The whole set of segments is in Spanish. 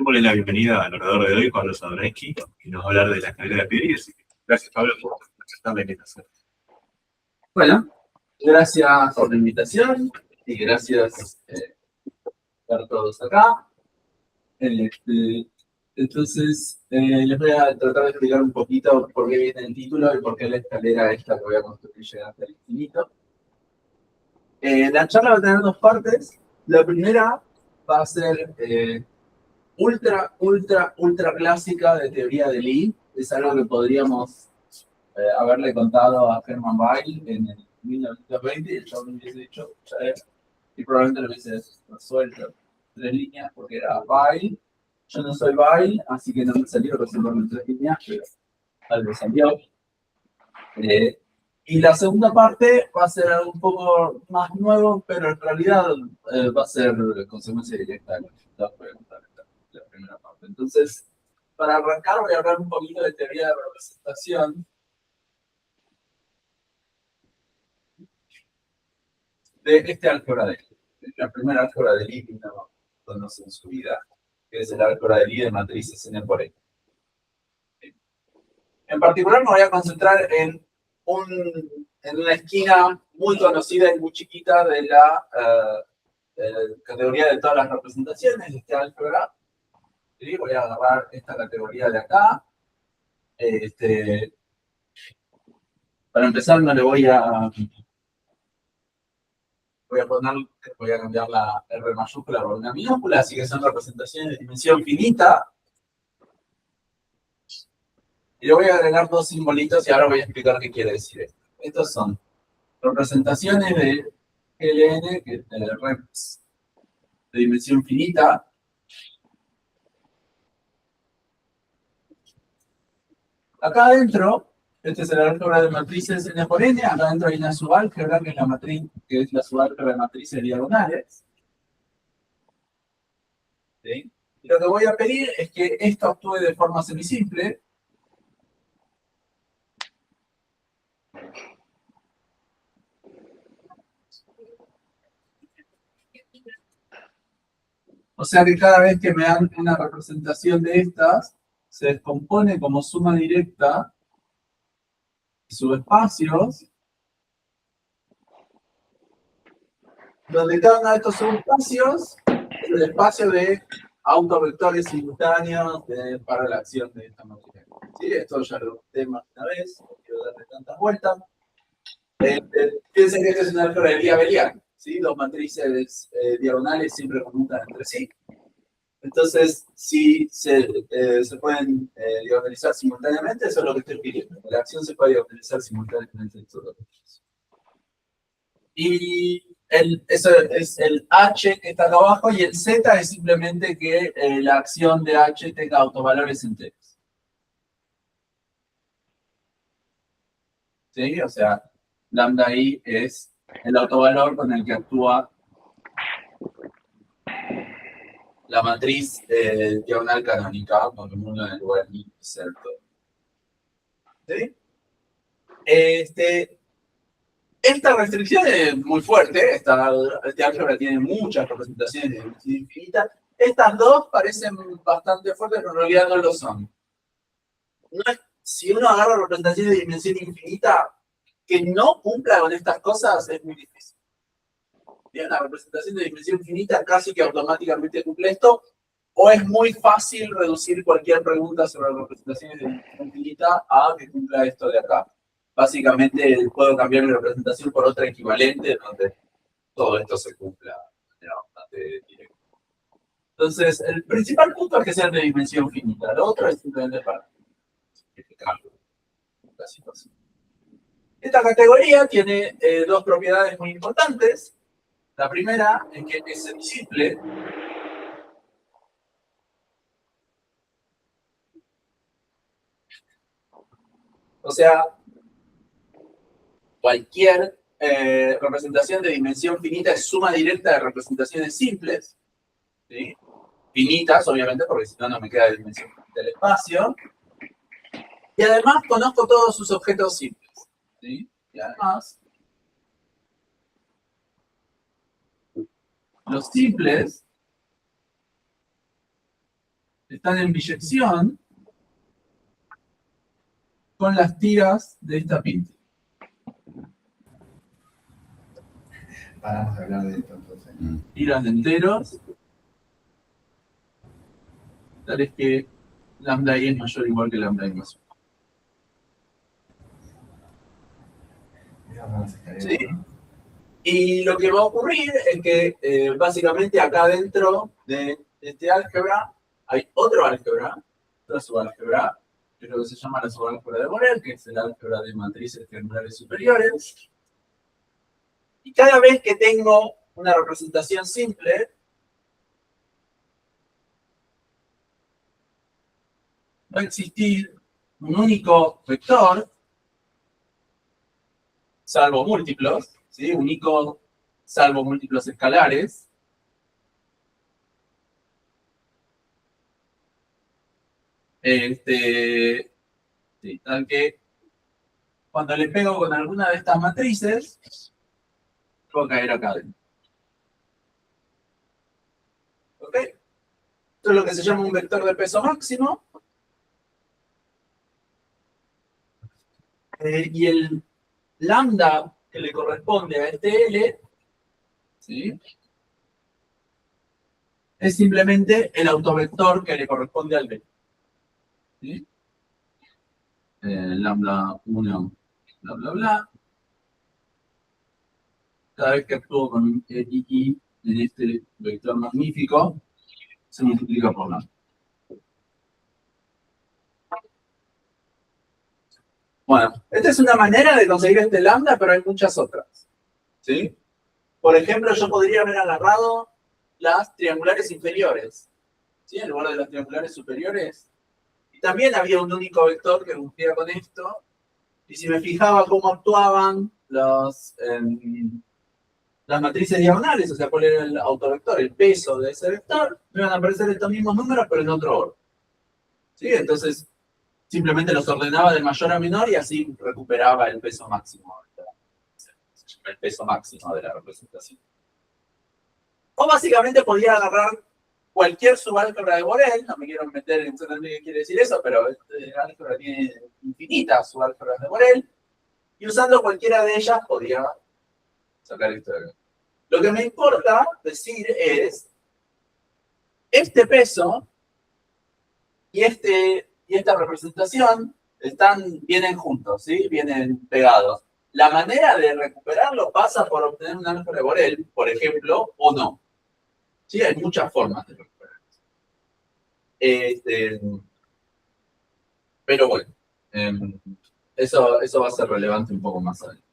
Démosle la bienvenida al orador de hoy, Pablo Zadoreski, que nos va a hablar de la escalera de Peirce. Gracias, Pablo, por aceptar la invitación. Bueno, gracias por la invitación y gracias por todos acá. Entonces, les voy a tratar de explicar un poquito por qué viene el título y por qué la escalera esta que voy a construir llega hasta el infinito. La charla va a tener dos partes. La primera va a ser ultra clásica de teoría de Lie. Es algo que podríamos haberle contado a Hermann Weyl en el 1920 y el chabón hubiese dicho, y probablemente lo hubiese resuelto 3 líneas porque era Weyl. Yo no soy Weyl, así que no me salió resolverlo en 3 líneas, pero algo salió. Y la segunda parte va a ser algo un poco más nuevo, pero en realidad va a ser consecuencia directa de lo que yo voy a contar en la primera parte. Entonces, para arrancar voy a hablar un poquito de teoría de representación. De este álgebra de Lie, la primera álgebra de Lie que uno conoce en su vida, que es el álgebra de Lie de matrices n por n. En particular me voy a concentrar en una esquina muy conocida y muy chiquita de la categoría de todas las representaciones de este álgebra. ¿Sí? Voy a agarrar esta categoría de acá. Para empezar no le voy a cambiar la R mayúscula por una minúscula, así que son representaciones de dimensión finita. Y le voy a agregar dos simbolitos y ahora voy a explicar qué quiere decir esto. Estos son representaciones de GLN, que es de reps de dimensión finita. Acá adentro, este es el álgebra de matrices n por n, acá adentro hay una subálgebra, que es la matriz, que es la subálgebra de matrices diagonales. ¿Sí? Y lo que voy a pedir es que esto actúe de forma semisimple. O sea que cada vez que me dan una representación de estas, se descompone como suma directa de subespacios, donde cada uno de estos subespacios es el espacio de autovectores simultáneos para la acción de esta matriz. ¿Sí? Esto ya lo conté más de una vez, no quiero darle tantas vueltas. Piensen que esto es una álgebra de Lie abeliana, ¿sí? Dos matrices diagonales siempre conmutan entre sí. Entonces, si se pueden diagonalizar simultáneamente, eso es lo que estoy pidiendo. La acción se puede diagonalizar simultáneamente en todos los casos. Y eso es el H que está acá abajo, y el Z es simplemente que la acción de H tenga autovalores enteros. ¿Sí? O sea, lambda I es el autovalor con el que actúa la matriz diagonal canónica, con un mundo en el lugar inserto. ¿Sí? Esta restricción es muy fuerte, este álgebra tiene muchas representaciones de dimensión infinita. Estas dos parecen bastante fuertes, pero en realidad no lo son. Si uno agarra representaciones de dimensión infinita que no cumpla con estas cosas, es muy difícil. Bien, la representación de dimensión infinita casi que automáticamente cumple esto, o es muy fácil reducir cualquier pregunta sobre representaciones de dimensión infinita a que cumpla esto de acá. Básicamente puedo cambiar mi representación por otra equivalente donde todo esto se cumpla de manera bastante directa. Entonces, el principal punto es que sean de dimensión finita. Lo otro es simplemente para simplificar la situación. Esta categoría tiene dos propiedades muy importantes. La primera es que es simple. O sea, cualquier representación de dimensión finita es suma directa de representaciones simples. ¿Sí? Finitas, obviamente, porque si no, no me queda dimensión del espacio. Y además conozco todos sus objetos simples. ¿Sí? Y además, los simples están en biyección con las tiras de esta pinta. Paramos de hablar de esto entonces. Tiras de enteros, tales que lambda i es mayor o igual que lambda i más 1. ¿Sí? Y lo que va a ocurrir es que básicamente acá dentro de este álgebra hay otro álgebra, otra subálgebra, que es lo que se llama la subálgebra de Borel, que es el álgebra de matrices triangulares superiores. Y cada vez que tengo una representación simple, va a existir un único vector, salvo múltiplos, ¿sí? Único salvo múltiplos escalares. Sí, tal que cuando le pego con alguna de estas matrices, puedo caer acá adentro. ¿Ok? Esto es lo que se llama un vector de peso máximo. Y el lambda que le corresponde a este L, ¿sí?, es simplemente el autovector que le corresponde al B. ¿Sí? Lambda 1, bla, bla, bla. Cada vez que actúo con un I en este vector magnífico, se multiplica por lambda. Bueno, esta es una manera de conseguir este lambda, pero hay muchas otras. ¿Sí? Por ejemplo, yo podría haber agarrado las triangulares inferiores. ¿Sí? En lugar de las triangulares superiores. Y también había un único vector que cumplía con esto. Y si me fijaba cómo actuaban las matrices diagonales, o sea, cuál era el autovector, el peso de ese vector, me van a aparecer estos mismos números, pero en otro orden. ¿Sí? Entonces, simplemente los ordenaba de mayor a menor y así recuperaba el peso máximo. El peso máximo de la representación. O básicamente podía agarrar cualquier subálgebra de Borel, no me quiero meter en exactamente qué quiere decir eso, pero este álgebra tiene infinitas subálgebras de Borel, y usando cualquiera de ellas podía sacar esto de acá. Lo que me importa decir es, este peso y esta representación vienen juntos, ¿sí? Vienen pegados. La manera de recuperarlo pasa por obtener un álgebra de Borel, por ejemplo, o no. Sí, hay muchas formas de recuperarlo. Pero bueno, eso va a ser relevante un poco más adelante.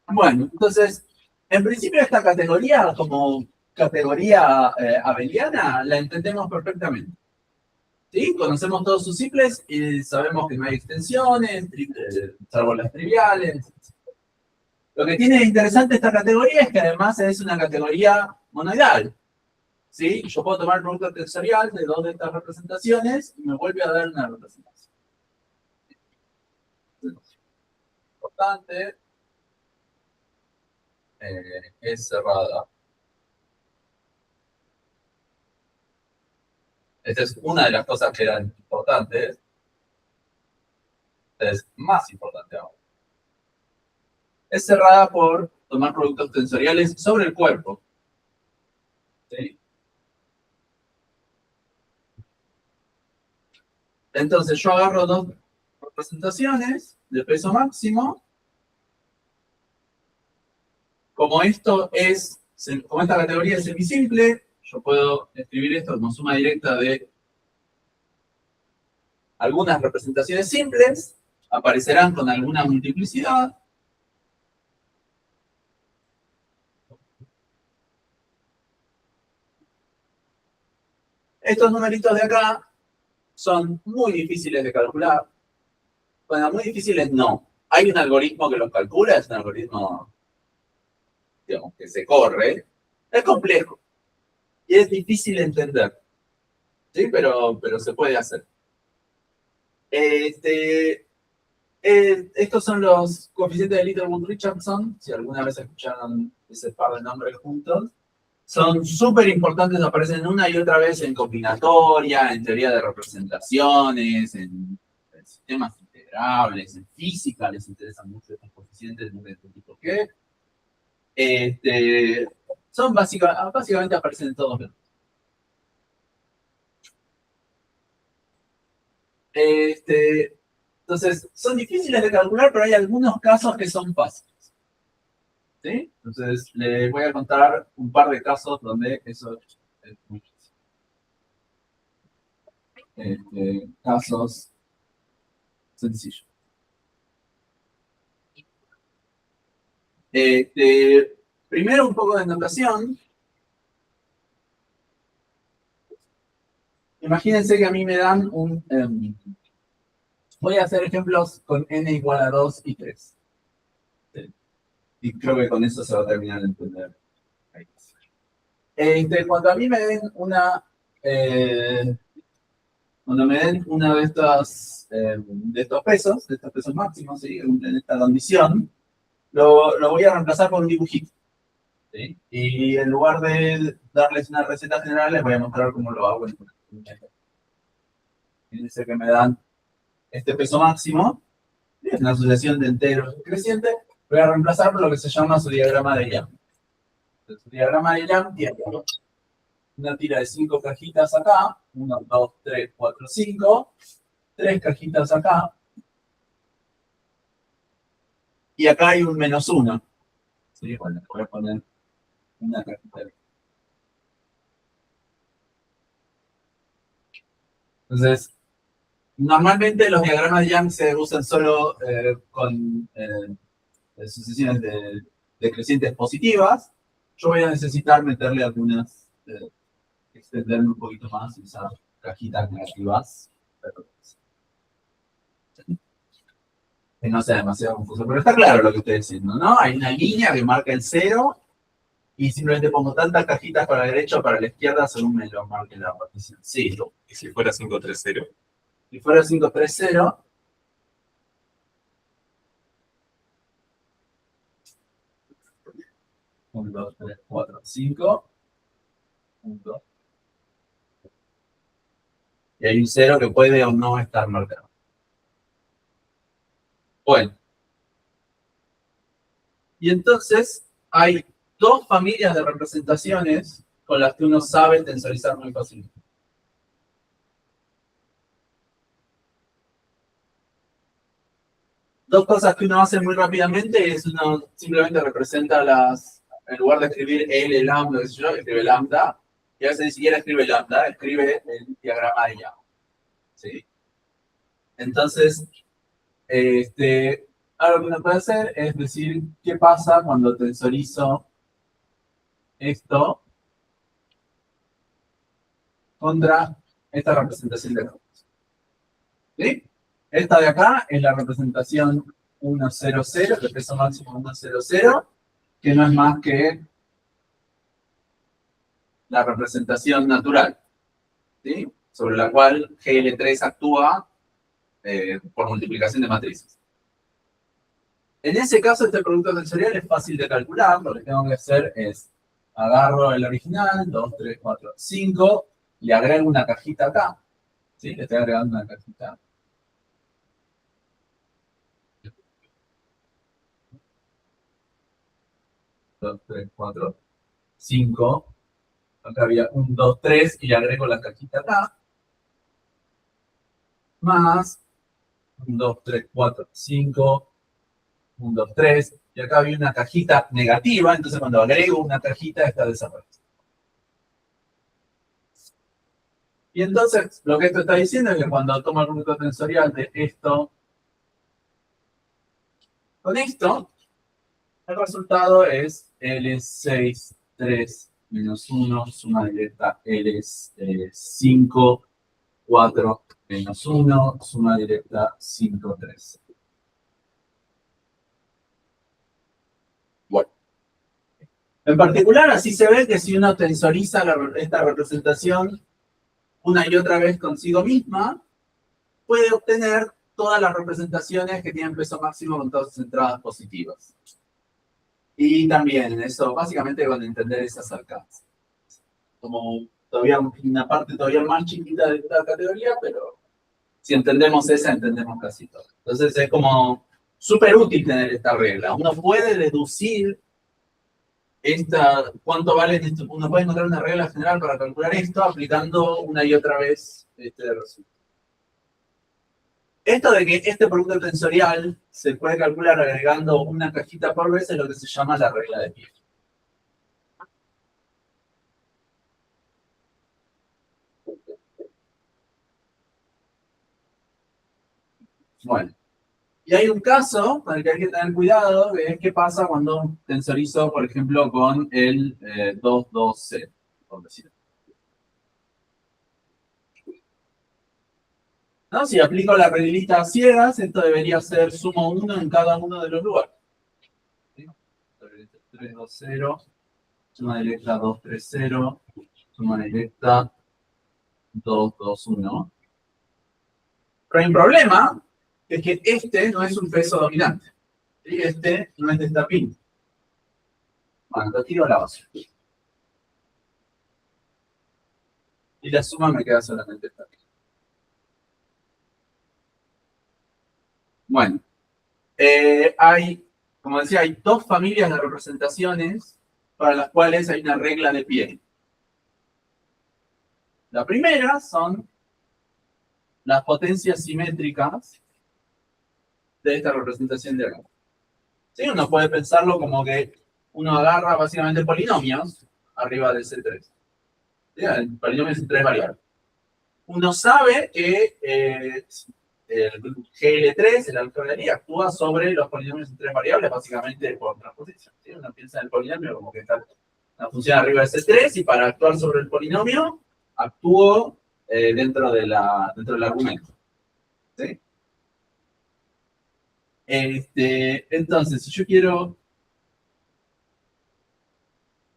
Bueno, entonces, en principio esta categoría, como categoría abeliana, la entendemos perfectamente. ¿Sí? Conocemos todos sus simples y sabemos que no hay extensiones, salvo las triviales. Lo que tiene de interesante esta categoría es que además es una categoría monoidal. ¿Sí? Yo puedo tomar el producto tensorial de dos de estas representaciones y me vuelve a dar una representación. Importante. Es cerrada. Esta es una de las cosas que eran importantes. Esta es más importante aún. Es cerrada por tomar productos tensoriales sobre el cuerpo. ¿Sí? Entonces yo agarro dos representaciones de peso máximo. Como esta categoría es semisimple, yo puedo escribir esto como suma directa de algunas representaciones simples, aparecerán con alguna multiplicidad. Estos numeritos de acá son muy difíciles de calcular. Bueno, muy difíciles no. Hay un algoritmo que los calcula, es un algoritmo, digamos, que se corre. Es complejo y es difícil de entender. ¿Sí? Pero se puede hacer. Estos son los coeficientes de Littlewood-Richardson. Si alguna vez escucharon ese par de nombres juntos, son súper importantes, aparecen una y otra vez en combinatoria, en teoría de representaciones, en sistemas integrables, en física, les interesan mucho estos coeficientes, no sé por qué. Son básicamente aparecen en todos lados. Entonces, son difíciles de calcular, pero hay algunos casos que son fáciles. ¿Sí? Entonces, les voy a contar un par de casos donde eso es muy difícil. Casos sencillos. Primero, un poco de notación. Imagínense que a mí me dan un... voy a hacer ejemplos con n igual a 2 y 3. Y creo que con eso se va a terminar de entender. Cuando a mí me den una... cuando me den uno de estos pesos máximos, ¿sí? En esta condición, lo voy a reemplazar por un dibujito. ¿Sí? Y en lugar de darles una receta general, les voy a mostrar cómo lo hago. Fíjense que me dan este peso máximo, es una sucesión de enteros creciente, voy a reemplazar por lo que se llama su diagrama de Young. Su diagrama de Young tiene una tira de 5 cajitas acá, 1, 2, 3, 4, 5, 3 cajitas acá, y acá hay un -1. ¿Sí? Bueno, voy a poner una cajita. Entonces, normalmente los diagramas de Young se usan solo con sucesiones de crecientes positivas. Yo voy a necesitar meterle algunas, extenderme un poquito más y usar cajitas negativas. Que no sea demasiado confuso, pero está claro lo que estoy diciendo, ¿no? Hay una línea que marca el 0 y simplemente pongo tantas cajitas para la derecha o para la izquierda según me lo marque la partición. Sí. ¿Y si fuera 530? Si fuera 530, un, 2, 3, 4, 5. 1, 2. Y hay un 0 que puede o no estar marcado. Bueno. Y entonces hay dos familias de representaciones con las que uno sabe tensorizar muy fácilmente. Dos cosas que uno hace muy rápidamente es uno simplemente representa en lugar de escribir L, lambda, qué sé yo, escribe lambda, y a veces ni siquiera escribe lambda, escribe el diagrama de Young. ¿Sí? Entonces, algo que uno puede hacer es decir, ¿qué pasa cuando tensorizo esto contra esta representación de números? ¿Sí? Esta de acá es la representación 1, 0, 0, de peso máximo 1, 0, 0, que no es más que la representación natural, ¿sí? Sobre la cual GL3 actúa por multiplicación de matrices. En ese caso, este producto tensorial es fácil de calcular. Lo que tengo que hacer es agarro el original, 2, 3, 4, 5, le agrego una cajita acá. ¿Sí? Le estoy agregando una cajita. Dos, 3, 4, 5. Acá había 1, 2, 3 y le agrego la cajita acá. Más 1, 2, 3, 4, 5. 1, 2, 3, y acá había una cajita negativa, entonces cuando agrego una cajita, esta desaparece. Y entonces, lo que esto está diciendo es que cuando tomo el producto tensorial de esto con esto, el resultado es L6, 3, menos 1, suma directa L5, 4, menos 1, suma directa 5, 3. Bueno. En particular, así se ve que si uno tensoriza esta representación una y otra vez consigo misma, puede obtener todas las representaciones que tienen peso máximo con todas sus entradas positivas. Y también eso, básicamente con entender esas arcadas. como todavía una parte todavía más chiquita de esta categoría, pero si entendemos esa, entendemos casi todo. Entonces es como súper útil tener esta regla. Uno puede deducir cuánto vale esto. Uno puede encontrar una regla general para calcular esto aplicando una y otra vez este resultado. Esto de que este producto tensorial se puede calcular agregando una cajita por vez es lo que se llama la regla de Pearson. Bueno, y hay un caso con el que hay que tener cuidado, que es qué pasa cuando tensorizo, por ejemplo, con el 2,2,0, por decirlo. ¿No? Si aplico la reglita a ciegas, esto debería ser sumo 1 en cada uno de los lugares. ¿Sí? 3,2,0, suma directa 2,3,0, suma directa 2,2,1. Pero hay un problema, que es que este no es un peso dominante. ¿Sí? Este no es de esta pin. Bueno, lo tiro a la base. Y la suma me queda solamente esta pin. Bueno, como decía, hay dos familias de representaciones para las cuales hay una regla de pie. La primera son las potencias simétricas de esta representación de acá. ¿Sí? Uno puede pensarlo como que uno agarra básicamente polinomios arriba del C3. ¿Sí? El polinomio es 3 variables. Uno sabe que el GL3, el algoritmo, actúa sobre los polinomios en 3 variables, básicamente por transposición. ¿Sí? Uno piensa en el polinomio como que está una función arriba de C3 y para actuar sobre el polinomio actúo dentro del argumento. ¿Sí? Entonces, si yo quiero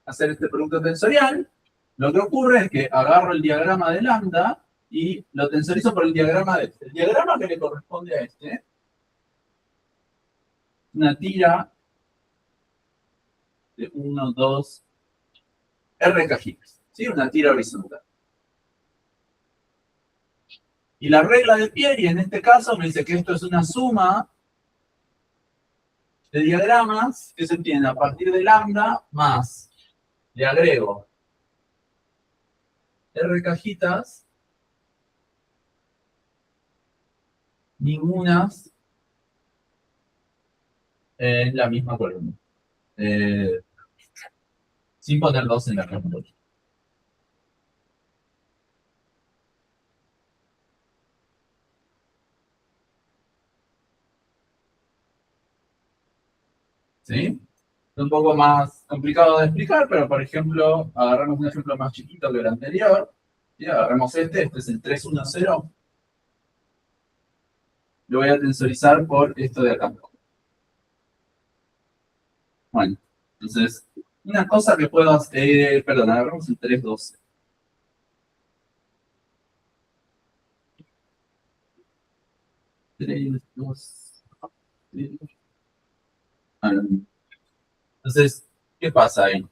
hacer este producto tensorial, lo que ocurre es que agarro el diagrama de lambda y lo tensorizo por el diagrama de este. El diagrama que le corresponde a este, una tira de 1, 2, R cajitas. ¿Sí? Una tira horizontal. Y la regla de Pieri en este caso me dice que esto es una suma de diagramas que se obtienen a partir de lambda más, le agrego R cajitas, ningunas en la misma columna. Sin poner 2 en la misma columna. ¿Sí? Es un poco más complicado de explicar, pero por ejemplo, agarramos un ejemplo más chiquito que el anterior. ¿Sí? Agarramos este es el 310. Lo voy a tensorizar por esto de acá. Bueno, entonces, una cosa que puedo hacer, perdón, agarramos el 312. Entonces, ¿qué pasa ahí?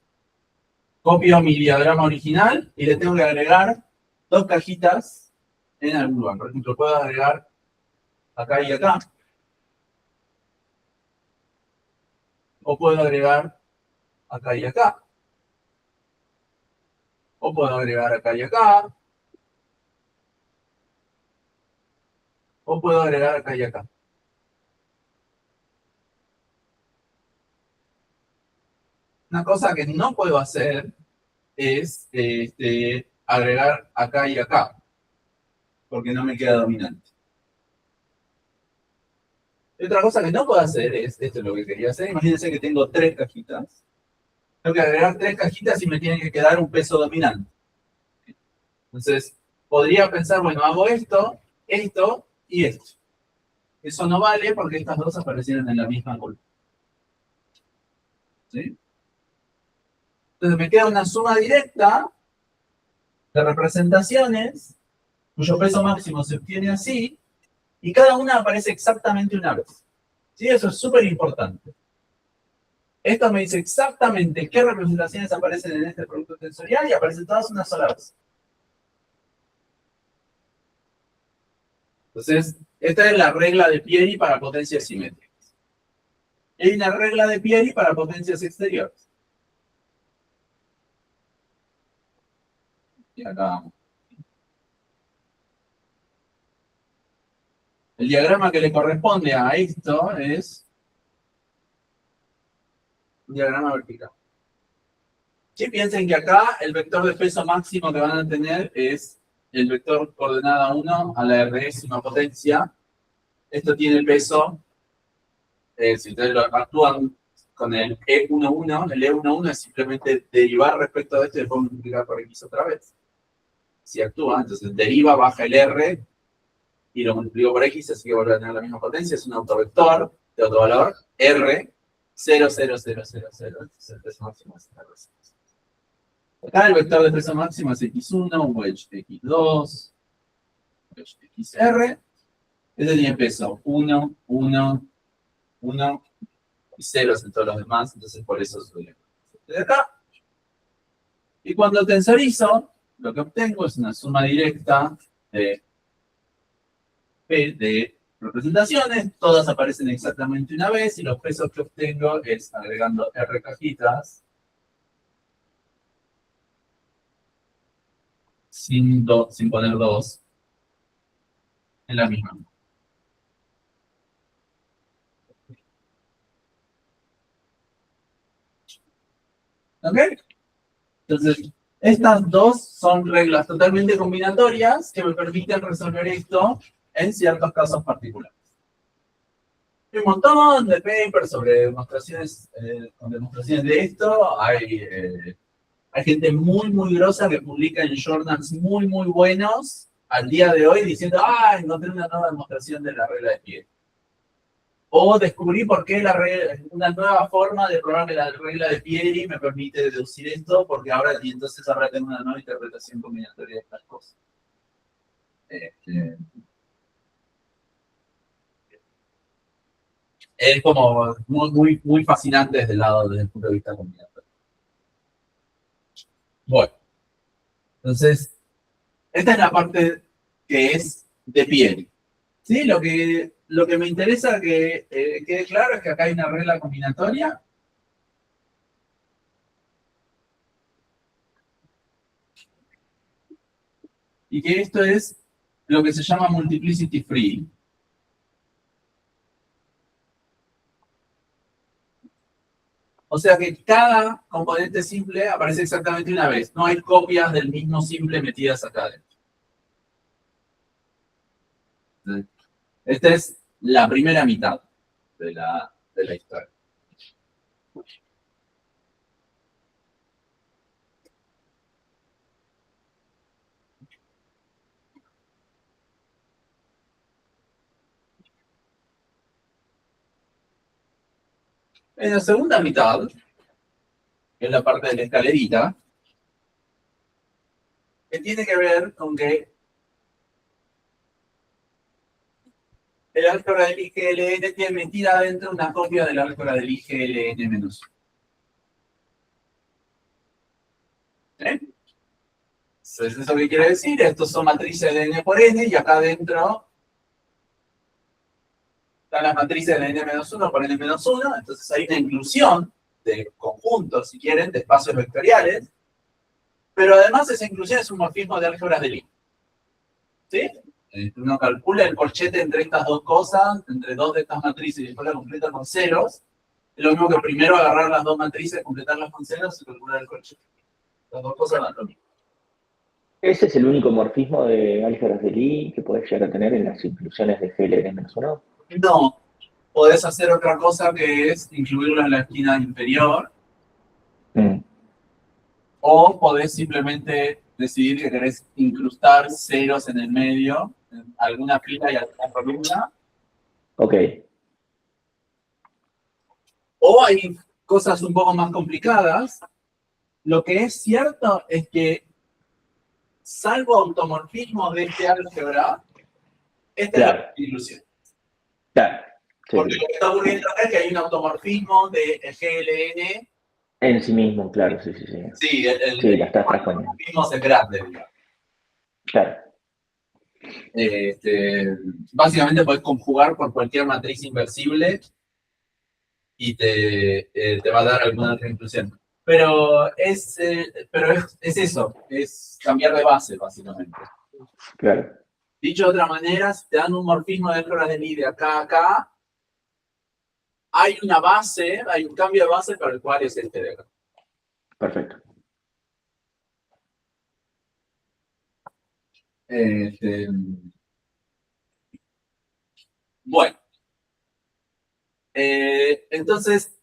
Copio mi diagrama original y le tengo que agregar dos cajitas en algún lugar. Por ejemplo, puedo agregar acá y acá. O puedo agregar acá y acá. O puedo agregar acá y acá. O puedo agregar acá y acá. Una cosa que no puedo hacer es agregar acá y acá, porque no me queda dominante. Y otra cosa que no puedo hacer es, esto es lo que quería hacer, imagínense que tengo 3 cajitas. Tengo que agregar 3 cajitas y me tiene que quedar un peso dominante. Entonces, podría pensar, bueno, hago esto, esto y esto. Eso no vale porque estas dos aparecieron en la misma columna. ¿Sí? Entonces me queda una suma directa de representaciones cuyo peso máximo se obtiene así y cada una aparece exactamente una vez. ¿Sí? Eso es súper importante. Esto me dice exactamente qué representaciones aparecen en este producto tensorial y aparecen todas una sola vez. Entonces, esta es la regla de Pieri para potencias simétricas. Y hay una regla de Pieri para potencias exteriores. Y acá. El diagrama que le corresponde a esto es un diagrama vertical. Sí, piensen que acá el vector de peso máximo que van a tener es el vector coordenada 1 a la R es una potencia. Esto tiene peso, si ustedes lo actúan con el E11, el E11 es simplemente derivar respecto a esto y después multiplicar por X otra vez. Si actúa, entonces deriva, baja el R y lo multiplico por X, así que vuelve a tener la misma potencia. Es un autovector de otro valor, R, 0, 0, 0, 0, 0. Entonces el peso máximo es R. Acá el vector de peso máximo es X1, wedge X2, wedge XR. Este tiene peso 1, 1, 1 y 0 en todos los demás, entonces por eso sube de acá. Y cuando tensorizo, lo que obtengo es una suma directa de P de representaciones, todas aparecen exactamente una vez, y los pesos que obtengo es agregando R cajitas, sin poner 2 en la misma. ¿Ok? Entonces, estas dos son reglas totalmente combinatorias que me permiten resolver esto en ciertos casos particulares. Hay un montón de papers sobre demostraciones, con demostraciones de esto. Hay gente muy grosa que publica en journals muy buenos al día de hoy diciendo, encontré una nueva demostración de la regla de Pieri. O descubrí por qué una nueva forma de probar la regla de Pieri me permite deducir esto, porque entonces ahora tengo una nueva interpretación combinatoria de estas cosas. Es como muy fascinante desde el punto de vista combinatorio. Bueno, entonces, esta es la parte que es de Pieri. ¿Sí? Lo que me interesa que quede claro es que acá hay una regla combinatoria. Y que esto es lo que se llama multiplicity free. O sea que cada componente simple aparece exactamente una vez. No hay copias del mismo simple metidas acá adentro. Esta es la primera mitad de la historia. En la segunda mitad, que es la parte de la escalerita, que tiene que ver con que el álgebra del IGLN tiene metida adentro una copia del álgebra del IGLN-1. Entonces, ¿eso qué quiere decir? Estos son matrices de n por n, y acá adentro están las matrices de n-1 por n-1, entonces hay una inclusión de conjuntos, si quieren, de espacios vectoriales, pero además esa inclusión es un morfismo de álgebras de Lie. ¿Sí? Uno calcula el corchete entre estas dos cosas, entre dos de estas matrices, y después la completa con ceros. Es lo mismo que primero agarrar las dos matrices, completarlas con ceros y calcular el corchete. Las dos cosas van lo mismo. ¿Ese es el único morfismo de álgebras de Lie que podés llegar a tener en las inclusiones de GLN-1? No. Podés hacer otra cosa que es incluirlo en la esquina inferior. O podés simplemente decidir que querés incrustar ceros en el medio, en alguna fila y alguna columna. Ok. O hay cosas un poco más complicadas. Lo que es cierto es que, salvo automorfismos de este álgebra, esta es la inclusión. Claro. Sí, Porque lo que está ocurriendo acá es que hay un automorfismo de GLN. en sí mismo, claro, sí, sí, sí. Sí, Sí, la estás transponiendo. automorfismo es grande, digamos. Claro, Básicamente puedes conjugar por cualquier matriz inversible y te va a dar alguna otra inclusión. Pero es eso, es cambiar de base, básicamente. claro. Dicho de otra manera, si te dan un morfismo de flores de Lie de acá a acá, hay una base, hay un cambio de base para el cual es este de acá. Perfecto. Este, bueno, entonces,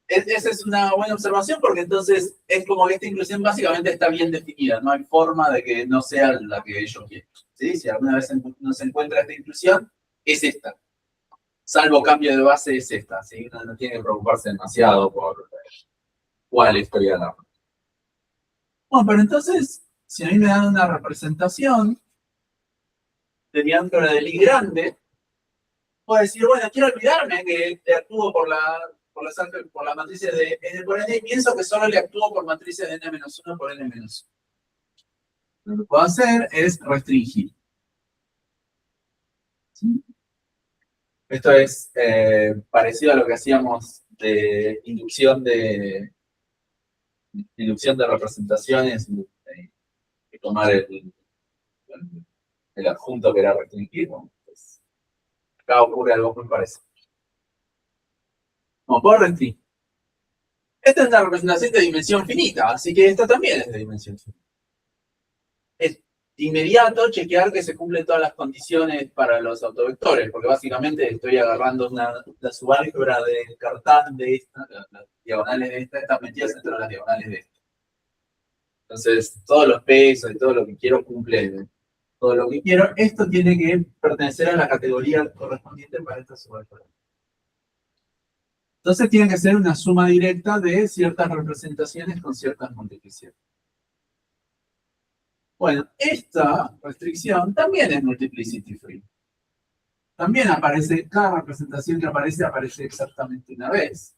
esa es una buena observación porque entonces es como que esta inclusión básicamente está bien definida, no hay forma de que no sea la que ellos quieren. ¿Sí? Si alguna vez no se encuentra esta inclusión, es esta. Salvo cambio de base, es esta. ¿Sí? No tiene que preocuparse demasiado por cuál estoy hablando. Bueno, pero entonces, si a mí me dan una representación de mi áncora de Lie grande, puedo decir, bueno, quiero olvidarme que le actúo por las matrices de n por n y pienso que solo le actúo por matrices de n-1 por n-1. Lo que puedo hacer es restringir. ¿Sí? Esto es parecido a lo que hacíamos de inducción de representaciones y tomar el adjunto que era restringir. ¿No? Pues, acá ocurre algo muy parecido. Como puedo restringir. Esta es una representación de dimensión finita, así que esta también es de dimensión finita. Es inmediato chequear que se cumplen todas las condiciones para los autovectores, porque básicamente estoy agarrando la subálgebra de Cartán de esta, las diagonales de esta, están metidas entre las diagonales de esta. Entonces, todos los pesos y todo lo que quiero cumple todo lo que quiero. Esto tiene que pertenecer a la categoría correspondiente para esta subálgebra. Entonces, tiene que ser una suma directa de ciertas representaciones con ciertas multiplicaciones. Bueno, esta restricción también es multiplicity free. También aparece, cada representación que aparece exactamente una vez.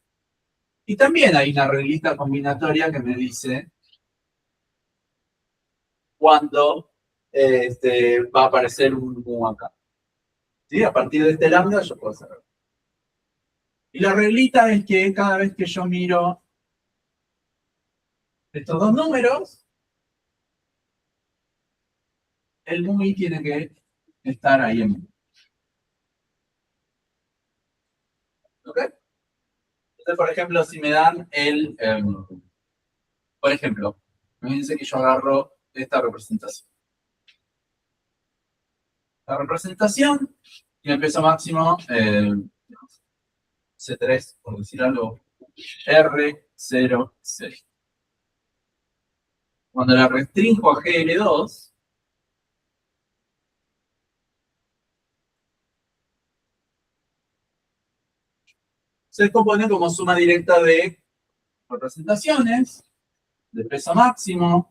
Y también hay una reglita combinatoria que me dice cuándo va a aparecer un mu acá. ¿Sí? A partir de este lambda yo puedo saber. Y la reglita es que cada vez que yo miro estos dos números, el mu i tiene que estar ahí en mu. ¿Ok? Entonces, por ejemplo, si me dan por ejemplo, me dice que yo agarro esta representación. La representación tiene peso máximo C3, por decir algo, R06. Cuando la restringo a GL2, se compone como suma directa de representaciones de peso máximo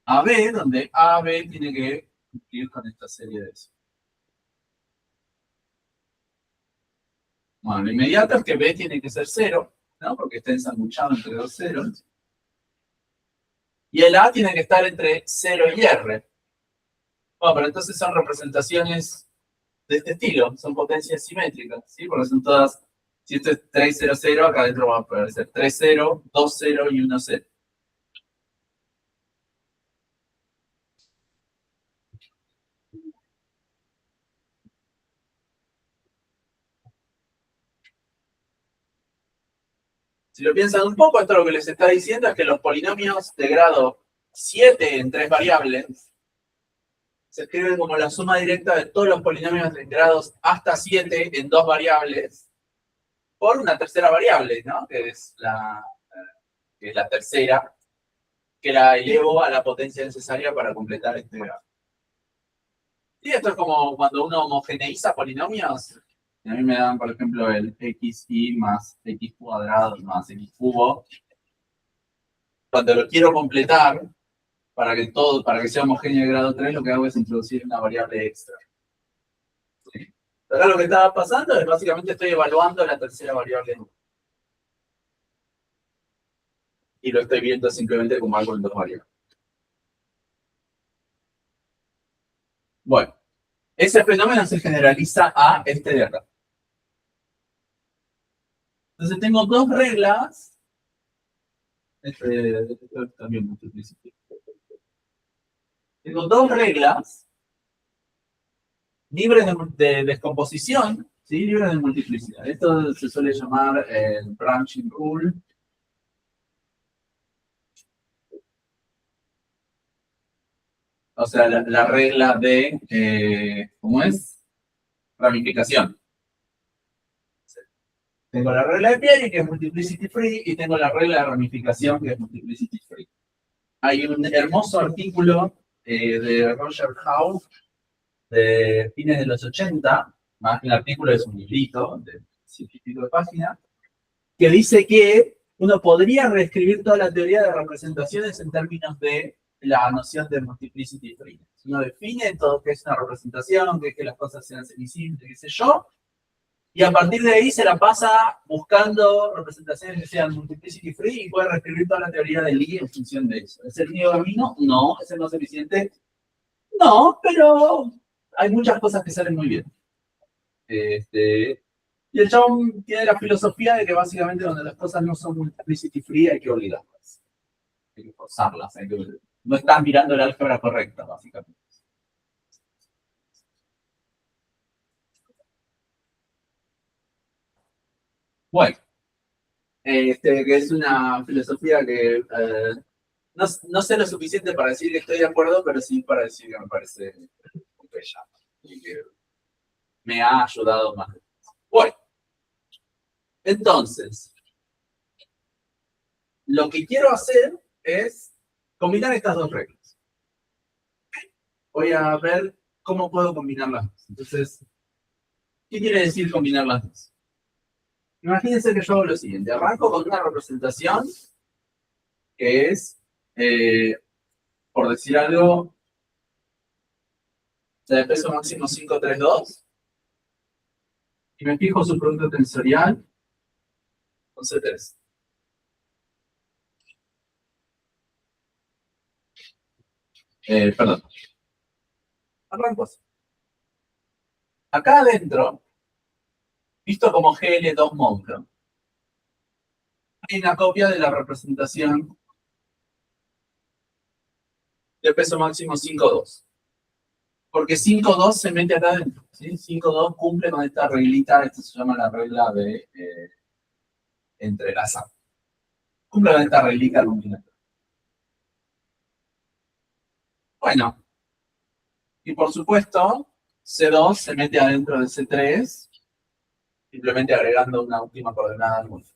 AB, donde AB tiene que cumplir con esta serie de eso. Bueno, lo inmediato es que B tiene que ser 0, ¿no? Porque está ensanguchado entre dos ceros. Y el A tiene que estar entre 0 y R. Bueno, pero entonces son representaciones de este estilo, son potencias simétricas, ¿sí? Porque son todas, si esto es 3, 0, 0, acá adentro va a aparecer 3, 0, 2, 0 y 1, 0. Si lo piensan un poco, esto lo que les está diciendo es que los polinomios de grado 7 en 3 variables se escriben como la suma directa de todos los polinomios de grados hasta 7 en 2 variables por una tercera variable, ¿no? Que es la tercera, que la elevo a la potencia necesaria para completar este grado. Y esto es como cuando uno homogeneiza polinomios. Y a mí me dan, por ejemplo, el xi más x cuadrado más x cubo. Cuando lo quiero completar, para que sea homogéneo de grado 3, lo que hago es introducir una variable extra. ¿Sí? Acá lo que está pasando es básicamente estoy evaluando la tercera variable. Y lo estoy viendo simplemente como algo en dos variables. Bueno, ese fenómeno se generaliza a este de acá. Entonces tengo dos reglas. También multiplicidad. Tengo dos reglas libres de descomposición, ¿sí? Libres de multiplicidad. Esto se suele llamar el branching rule. O sea, la regla de, ¿cómo es? Ramificación. Tengo la regla de Peary, que es multiplicity free, y tengo la regla de ramificación, que es multiplicity free. Hay un hermoso artículo de Roger Howe de fines de los 80, más que un artículo es un librito de científico de página, que dice que uno podría reescribir toda la teoría de representaciones en términos de la noción de multiplicity free. Uno define todo que es una representación, que es que las cosas sean semisimples, qué sé yo, y a partir de ahí se la pasa buscando representaciones que sean multiplicity free y puede reescribir toda la teoría de Lie en función de eso. ¿Es el único camino? No. ¿Es el más eficiente? No, pero hay muchas cosas que salen muy bien. Y el chabón tiene la filosofía de que básicamente donde las cosas no son multiplicity free hay que obligarlas. Hay que forzarlas. No estás mirando la álgebra correcta, básicamente. Bueno, que es una filosofía que no sé lo suficiente para decir que estoy de acuerdo, pero sí para decir que me parece muy bella y que me ha ayudado más. Bueno, entonces, lo que quiero hacer es combinar estas dos reglas. Voy a ver cómo puedo combinarlas dos. Entonces, ¿qué quiere decir combinar las dos? Imagínense que yo hago lo siguiente. Arranco con una representación que es, por decir algo, de peso máximo 532. Y me fijo su producto tensorial con C3. Perdón. Arranco así. Acá adentro, visto como GL2 módulo, hay una copia de la representación de peso máximo 5,2. Porque 5,2 se mete acá adentro. ¿Sí? 5,2 cumple con esta reglita, esta se llama la regla de entrelazar. Cumple con esta reglita luminante. Bueno, y por supuesto, C2 se mete adentro de C3, simplemente agregando una última coordenada al mundo.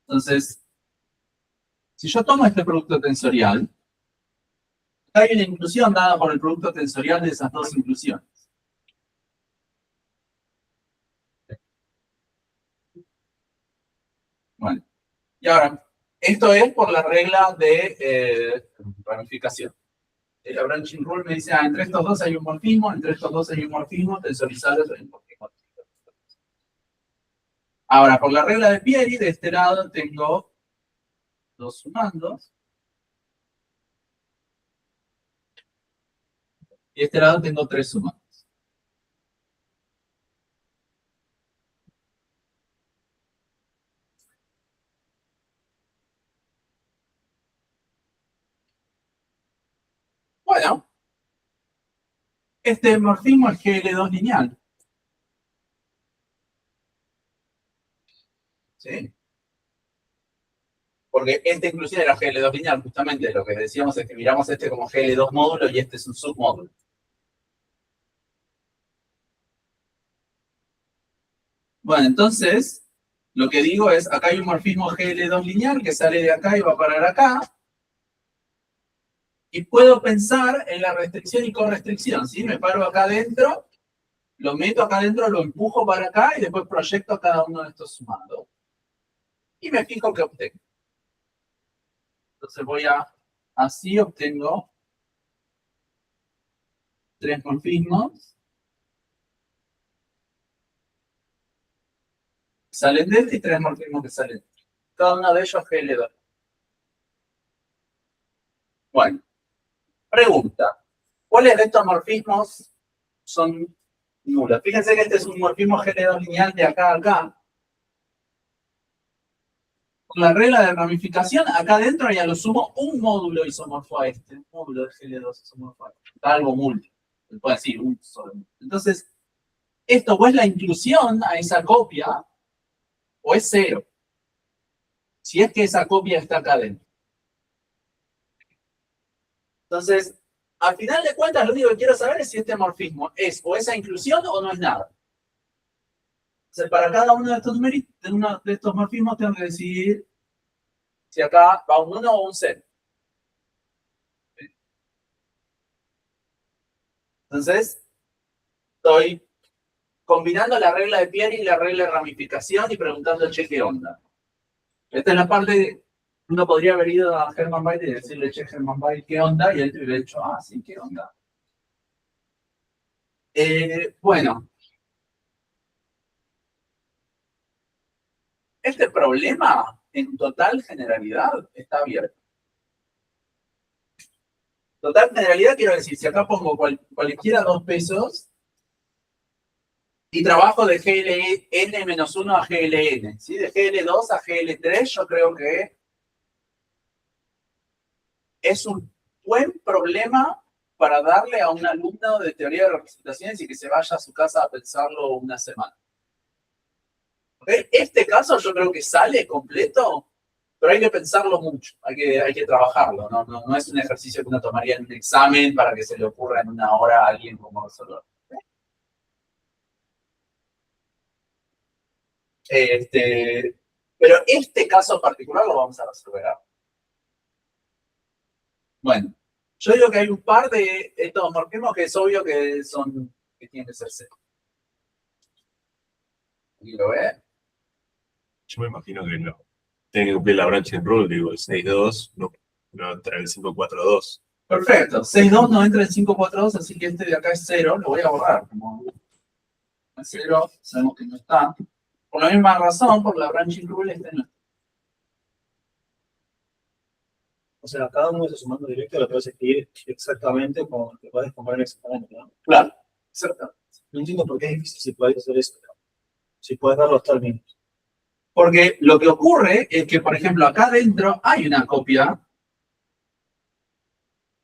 Entonces, si yo tomo este producto tensorial, hay una inclusión dada por el producto tensorial de esas dos inclusiones. Bueno, y ahora, esto es por la regla de ramificación. La branching rule me dice, entre estos dos hay un morfismo, entre estos dos hay un morfismo, tensorizados hay un morfismo. Ahora, por la regla de Peary, de este lado tengo dos sumandos. Y de este lado tengo tres sumandos. Bueno, este morfismo es GL2 lineal. ¿Sí? Porque esta inclusión era GL2 lineal, justamente. Lo que decíamos es que miramos este como GL2 módulo y este es un submódulo. Bueno, entonces, lo que digo es, acá hay un morfismo GL2 lineal que sale de acá y va a parar acá. Y puedo pensar en la restricción y correstricción, ¿sí? Me paro acá adentro, lo meto acá adentro, lo empujo para acá y después proyecto a cada uno de estos sumandos. Y me fijo qué obtengo. Entonces así obtengo tres morfismos salen de este y 3 morfismos que salen de este. Cada uno de ellos GL2. Bueno, pregunta. ¿Cuáles de estos morfismos son nulos? Fíjense que este es un morfismo GL2 lineal de acá a acá. Con la regla de ramificación, acá adentro hay a lo sumo un módulo isomorfo a este. Un módulo de GL2 isomorfo a este. Algo múltiple. Se puede decir un solo. Entonces, esto o es la inclusión a esa copia o es cero. Si es que esa copia está acá adentro. Entonces, al final de cuentas, lo único que quiero saber es si este morfismo es o esa inclusión o no es nada. Entonces, para cada uno de estos de estos morfismos tengo que decidir si acá va un 1 o un 0. Entonces, estoy combinando la regla de Peary y la regla de ramificación y preguntando, che, ¿qué onda? Esta es la parte, uno podría haber ido a Hermann Bayer y decirle, che, Hermann Bayer, ¿qué onda? Y él te hubiera dicho, ah, sí, ¿qué onda? Bueno. Este problema, en total generalidad, está abierto. Total generalidad quiero decir, si acá pongo cualquiera 2 pesos y trabajo de GLN-1 a GLN, ¿sí? De GL2 a GL3, yo creo que es un buen problema para darle a un alumno de teoría de representaciones y que se vaya a su casa a pensarlo una semana. ¿Okay? Este caso yo creo que sale completo, pero hay que pensarlo mucho, hay que trabajarlo, no es un ejercicio que uno tomaría en un examen para que se le ocurra en una hora a alguien cómo resolverlo. Pero este caso particular lo vamos a resolver ahora. Bueno, yo digo que hay un par de estos morfismos que es obvio que tienen que ser cero. ¿Y lo ve? Yo me imagino que no. Tiene que cumplir la branching rule, digo, el 6-2 no entra el 5-4-2. Perfecto, 6-2 no entra en 5-4-2, así que este de acá es 0, lo voy a borrar. Como es 0, sabemos que no está. Por la misma razón, por la branching rule, este no está. O sea, cada uno de esos sumandos directos lo puedes escribir exactamente como lo puedes comparar exactamente, ¿no? Claro, exacto. No entiendo por qué es difícil si puedes hacer eso, ¿no? Si puedes dar los términos. Porque lo que ocurre es que, por ejemplo, acá adentro hay una copia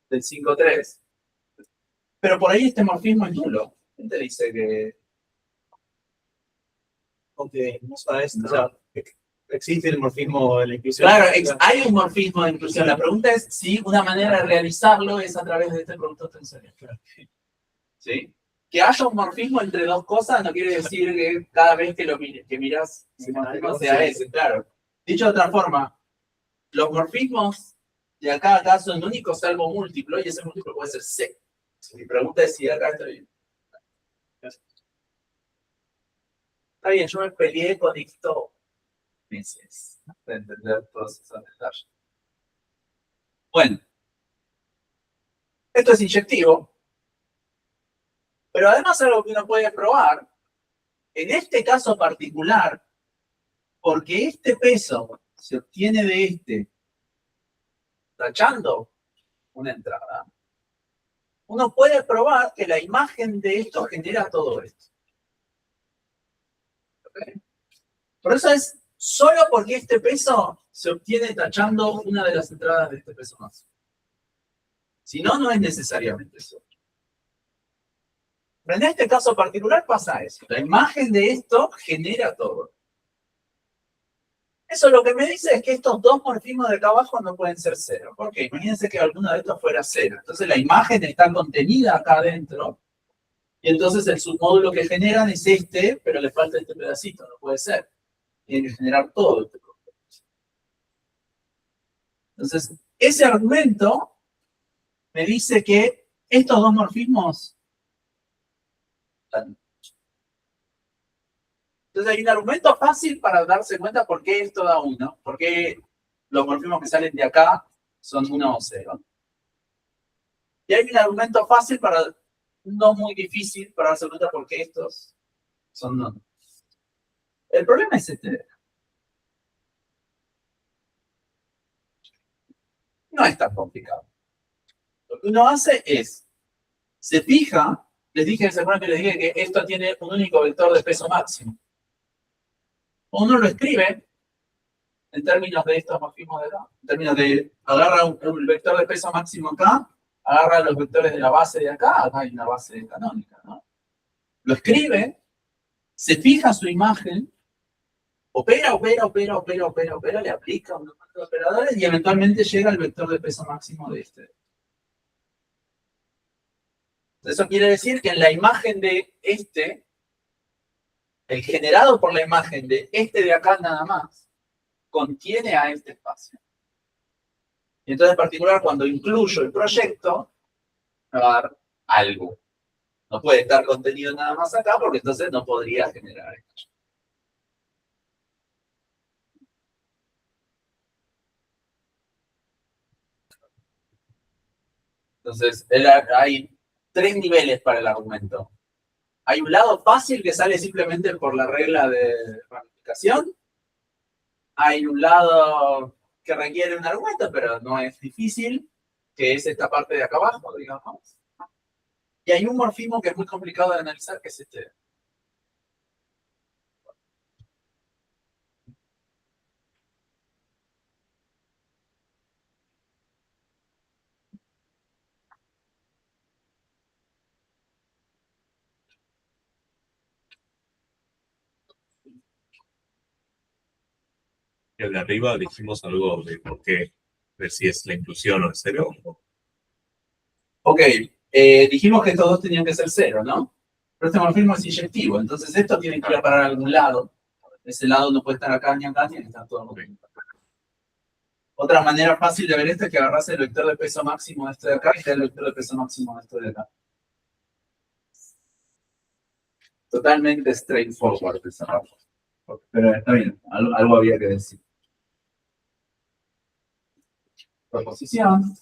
del 5-3, pero por ahí este morfismo es nulo. ¿Quién te dice que...? Aunque no sabes, o sea, existe el morfismo de la inclusión. Claro, hay un morfismo de inclusión. La pregunta es si una manera de realizarlo es a través de este producto tensorial. ¿Sí? Que haya un morfismo entre dos cosas no quiere decir que cada vez que que mirás ese morfismo sea ese, claro. Dicho de otra forma, los morfismos de acá a acá son únicos salvo múltiplo y ese múltiplo puede ser C. Mi pregunta es si acá estoy bien. Está bien, yo me peleé con esto meses para entender todos esos detalles. Bueno, esto es inyectivo, pero además algo que uno puede probar, en este caso particular, porque este peso se obtiene de este, tachando una entrada, uno puede probar que la imagen de esto genera todo esto. ¿Okay? Por eso es solo porque este peso se obtiene tachando una de las entradas de este peso más. Si no, no es necesariamente eso. Pero en este caso particular pasa eso. La imagen de esto genera todo. Eso lo que me dice es que estos dos morfismos de acá abajo no pueden ser cero. ¿Por qué? Imagínense que alguno de estos fuera cero. Entonces la imagen está contenida acá adentro. Y entonces el submódulo que generan es este, pero le falta este pedacito. No puede ser. Tiene que generar todo este conjunto. Entonces, ese argumento me dice que estos dos morfismos están. Entonces hay un argumento fácil para darse cuenta por qué esto da 1, por qué los morfismos que salen de acá son 1 o 0. Y hay un argumento fácil para, no muy difícil, para darse cuenta por qué estos son 1. El problema es este. No es tan complicado. Lo que uno hace es, se fija, les dije, ¿se acuerdan que les dije que esto tiene un único vector de peso máximo? Uno lo escribe en términos de estos morfismos de acá, en términos de, agarra un vector de peso máximo acá, agarra los vectores de la base de acá hay una base canónica, ¿no? Lo escribe, se fija su imagen, opera, le aplica unos cuantos operadores y eventualmente llega al vector de peso máximo de este. Eso quiere decir que en la imagen de este, el generado por la imagen de este de acá nada más, contiene a este espacio. Y entonces en particular cuando incluyo el proyecto, me va a dar algo. No puede estar contenido nada más acá porque entonces no podría generar esto. Entonces, hay 3 niveles para el argumento. Hay un lado fácil que sale simplemente por la regla de ramificación. Hay un lado que requiere un argumento, pero no es difícil, que es esta parte de acá abajo, digamos. Y hay un morfismo que es muy complicado de analizar, que es este. El de arriba dijimos algo de por qué, de si es la inclusión o el cero. Ok, dijimos que estos dos tenían que ser cero, ¿no? Pero este morfismo es inyectivo, entonces esto tiene que ir a parar a algún lado. Ese lado no puede estar acá ni acá, tiene que estar todo en Otra manera fácil de ver esto es que agarras el vector de peso máximo de esto de acá y el vector de peso máximo de esto de acá. Totalmente straightforward esa parte. Pero está bien, algo había que decir. Proposición.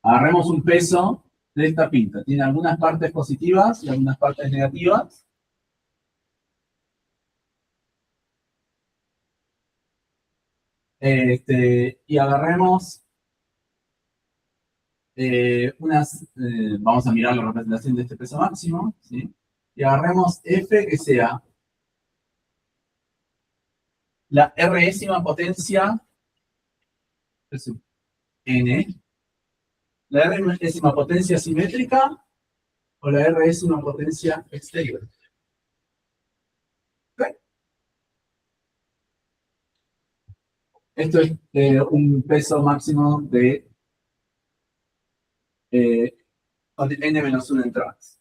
Agarremos un peso de esta pinta. Tiene algunas partes positivas y algunas partes negativas. Y agarremos vamos a mirar la representación de este peso máximo, ¿sí? Y agarremos F que sea la R-ésima potencia N, la R-ésima potencia simétrica o la R-ésima potencia exterior. ¿Okay? Esto es un peso máximo de N-1 entradas.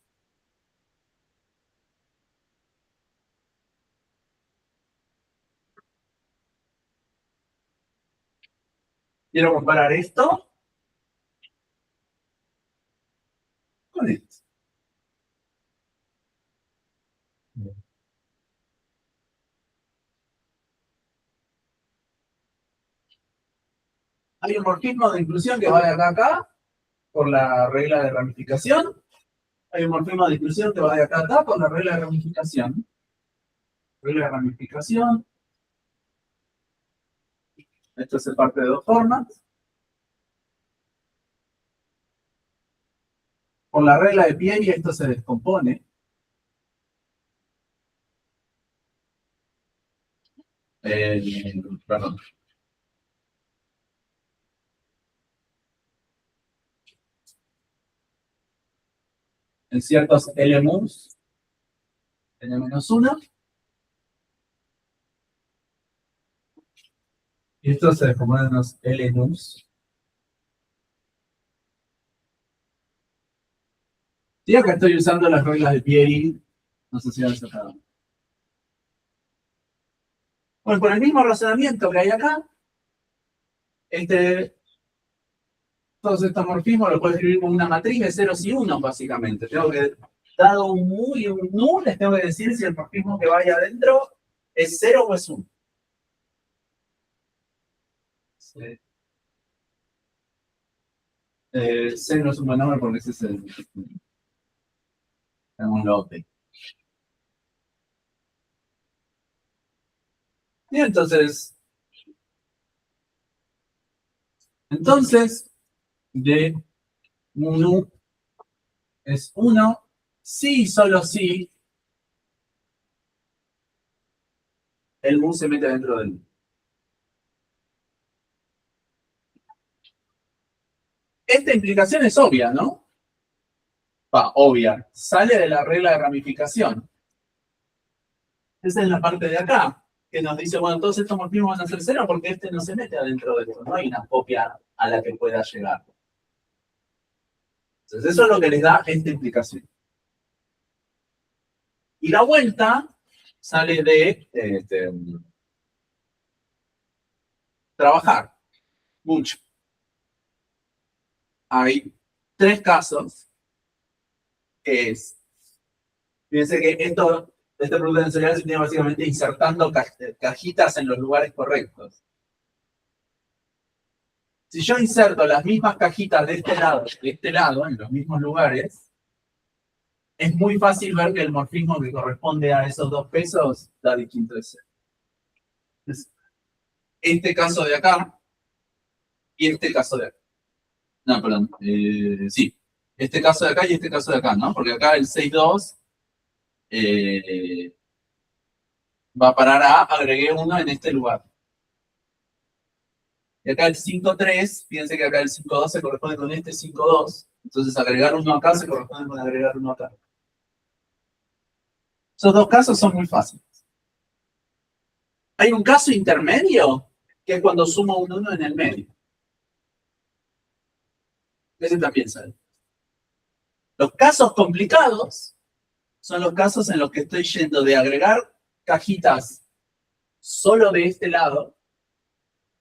Quiero comparar esto con esto. Hay un morfismo de inclusión que va de acá a acá por la regla de ramificación. Hay un morfismo de inclusión que va de acá a acá por la regla de ramificación. Regla de ramificación. Esto se parte de dos formas. Con la regla de Pieri esto se descompone. Perdón. En ciertos LMUs, N-1. Y esto se descompone en los LNUs. Sí, acá estoy usando las reglas de Pieri. No sé si han sacado. Bueno, por el mismo razonamiento que hay acá, todos estos morfismos los puedo escribir como una matriz de ceros y unos, básicamente. Tengo que, dado un mu y un nu, les tengo que decir si el morfismo que vaya adentro es 0 o es 1. Sí. C no es un buen nombre porque ese es el... Hagámoslo ok. Y entonces, de mu es 1, si y solo si el mu se mete dentro del mu. Esta implicación es obvia, ¿no? Obvia. Sale de la regla de ramificación. Esa es la parte de acá, que nos dice, bueno, todos estos morfismos van a ser 0 porque este no se mete adentro de esto. No hay una copia a la que pueda llegar. Entonces, eso es lo que les da esta implicación. Y la vuelta sale de trabajar mucho. Hay 3 casos, que es, fíjense que este producto tensorial se tiene básicamente insertando cajitas en los lugares correctos. Si yo inserto las mismas cajitas de este lado, en los mismos lugares, es muy fácil ver que el morfismo que corresponde a esos 2 pesos da distinto de 0. Este caso de acá y este caso de acá. No, perdón. Sí. Este caso de acá y este caso de acá, ¿no? Porque acá el 6,2 va a parar a agregué 1 en este lugar. Y acá el 5,3, fíjense que acá el 5,2 se corresponde con este 5,2. Entonces agregar 1 acá se corresponde con agregar 1 acá. Esos 2 casos son muy fáciles. Hay un caso intermedio, que es cuando sumo un 1 en el medio. Ese también sale. Los casos complicados son los casos en los que estoy yendo de agregar cajitas solo de este lado.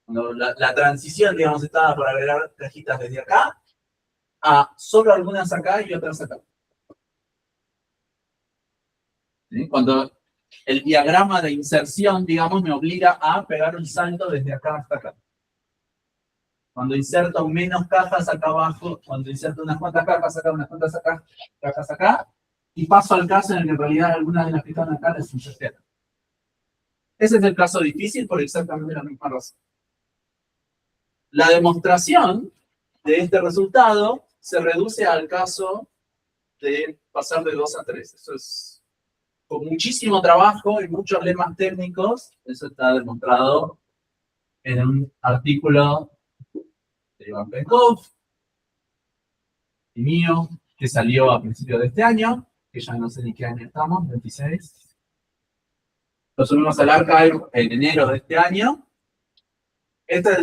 Cuando la transición, digamos, estaba por agregar cajitas desde acá a solo algunas acá y otras acá. ¿Sí? Cuando el diagrama de inserción, digamos, me obliga a pegar un salto desde acá hasta acá. Cuando inserto menos cajas acá abajo, cuando inserto unas cuantas cajas acá, unas cuantas acá, cajas acá, y paso al caso en el que en realidad algunas de las que están acá les inserté. Ese es el caso difícil por exactamente la misma razón. La demostración de este resultado se reduce al caso de pasar de 2 a 3. Eso es con muchísimo trabajo y muchos lemas técnicos. Eso está demostrado en un artículo de Iván Petkov y mío, que salió a principios de este año, que ya no sé ni qué año estamos, 26. Lo subimos al archive en enero de este año. Este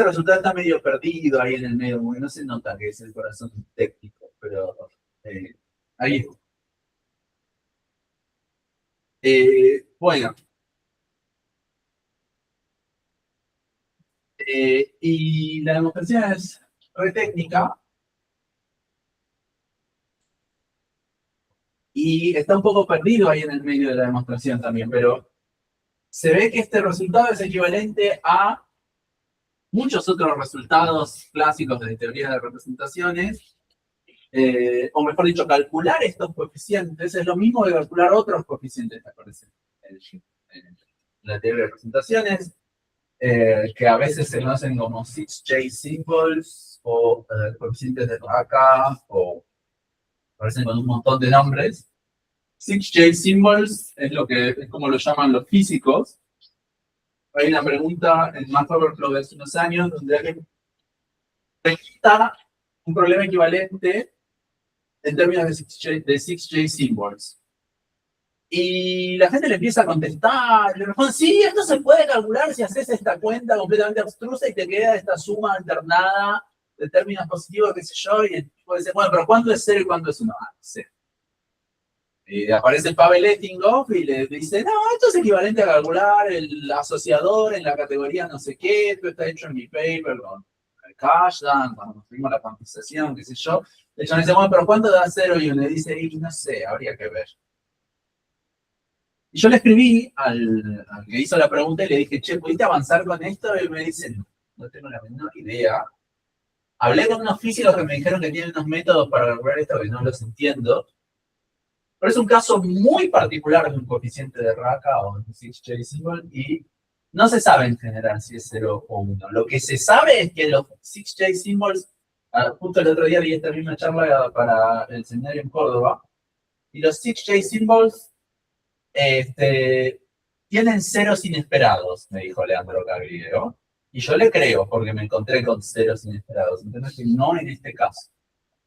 resultado está medio perdido ahí en el medio, porque no se nota que es el corazón técnico, pero ahí está. Bueno. Y la demostración es re técnica. Y está un poco perdido ahí en el medio de la demostración también, pero se ve que este resultado es equivalente a muchos otros resultados clásicos de teoría de representaciones, o mejor dicho, calcular estos coeficientes es lo mismo que calcular otros coeficientes que aparecen en la teoría de representaciones, que a veces se conocen como 6J symbols, o coeficientes de Raka, o aparecen con un montón de nombres. 6J symbols es como lo llaman los físicos. Hay una pregunta en Math Overflow de hace unos años donde alguien presenta un problema equivalente en términos de 6J symbols. Y la gente le empieza a contestar, le responde, sí, esto se puede calcular si haces esta cuenta completamente abstrusa y te queda esta suma alternada de términos positivos, qué sé yo, y el tipo dice, bueno, pero ¿cuándo es 0 y cuándo es 1? Ah, no sé. Y aparece Pavel Ettinghoff y le dice, no, esto es equivalente a calcular el asociador en la categoría no sé qué, esto está hecho en mi paper con el Kashdan, cuando construimos la cuantización, qué sé yo. De hecho, me dice, bueno, pero ¿cuánto da 0 y 1? Y dice, y no sé, habría que ver. Y yo le escribí al que hizo la pregunta y le dije, che, ¿pudiste avanzar con esto? Y me dice, no, no tengo la menor idea. Hablé con unos físicos que me dijeron que tienen unos métodos para calcular esto que no los entiendo. Pero es un caso muy particular de un coeficiente de Raka o un 6J symbol y no se sabe en general si es 0 o 1. Lo que se sabe es que los 6J symbols, justo el otro día vi esta misma charla para el seminario en Córdoba, y los 6J symbols tienen ceros inesperados, me dijo Leandro Gagliero. Y yo le creo, porque me encontré con ceros inesperados. Entonces, no en este caso.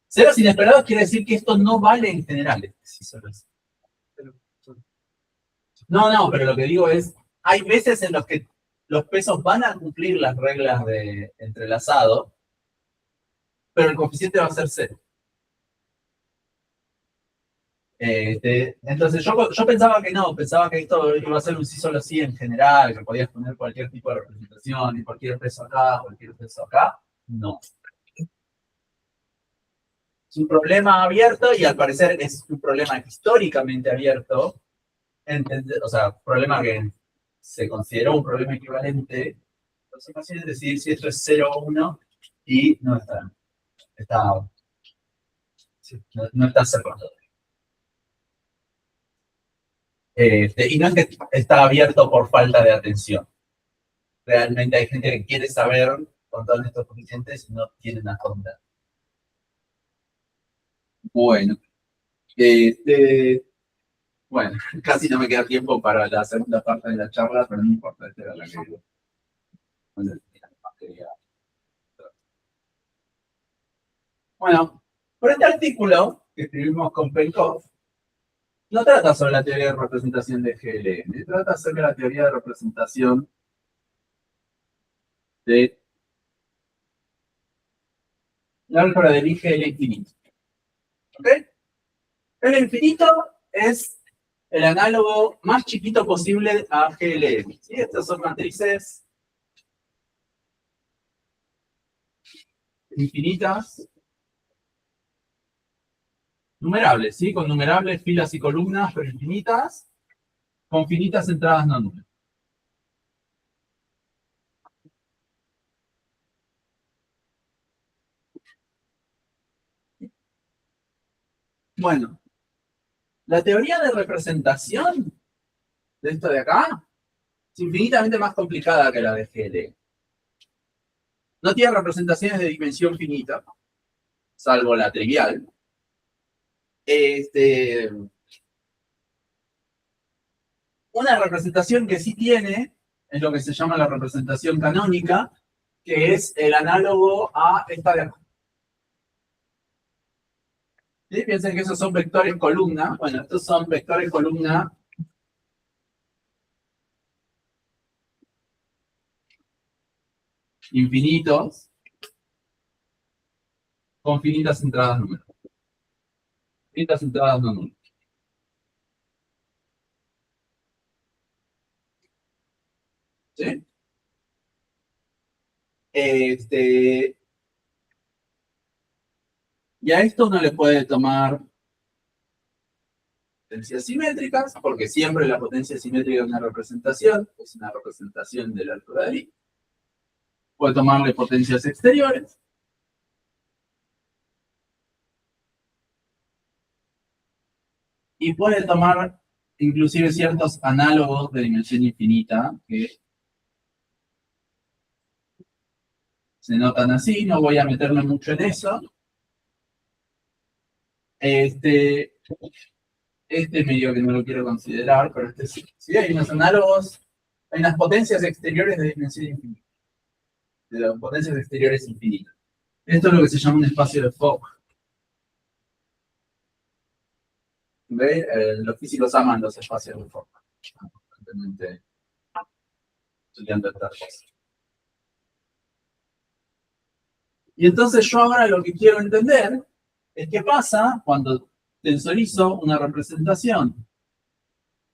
Ceros inesperados quiere decir que esto no vale en general. Sí, solo es. No, pero lo que digo es, hay veces en los que los pesos van a cumplir las reglas de entrelazado, pero el coeficiente va a ser 0. Entonces yo pensaba que no, pensaba que esto iba a ser un sí solo sí en general, que podías poner cualquier tipo de representación y cualquier peso acá, cualquier peso acá. No. Es un problema abierto y al parecer es un problema históricamente abierto. O sea, problema que se consideró un problema equivalente. En dos ocasiones decidir si esto es 0 o 1 y no no está cerrado. Y no es que está abierto por falta de atención. Realmente hay gente que quiere saber con todos estos coeficientes y no tienen a dónde. Bueno, bueno, casi no me queda tiempo para la segunda parte de la charla, pero no importa, esta era la que digo. Bueno, por este artículo que escribimos con Penkov, no trata sobre la teoría de representación de GLM, trata sobre la teoría de representación de la álgebra del IGL infinito. ¿Ok? El infinito es el análogo más chiquito posible a GLM. ¿Sí? Estas son matrices infinitas, numerables, ¿sí? Con numerables filas y columnas, pero infinitas, con finitas entradas no nulas. Bueno, la teoría de representación de esto de acá es infinitamente más complicada que la de GLM. No tiene representaciones de dimensión finita, salvo la trivial. Una representación que sí tiene es lo que se llama la representación canónica, que es el análogo a esta de acá. ¿Sí? Piensen que esos son vectores columna. Bueno, estos son vectores columna infinitos con finitas entradas números. Finitas entradas no números. ¿Sí? Y a esto uno le puede tomar potencias simétricas, porque siempre la potencia simétrica es una representación de la altura de I. Puede tomarle potencias exteriores. Y puede tomar inclusive ciertos análogos de dimensión infinita que se notan así, no voy a meterme mucho en eso. Este medio que no lo quiero considerar, pero sí. Sí, hay unos análogos, hay unas potencias exteriores de dimensión infinita. De las potencias exteriores infinitas. Esto es lo que se llama un espacio de Fock. ¿Ve? Los físicos aman los espacios de Fock. Constantemente estudiando estas cosas. Y entonces yo ahora lo que quiero entender es qué pasa cuando tensorizo una representación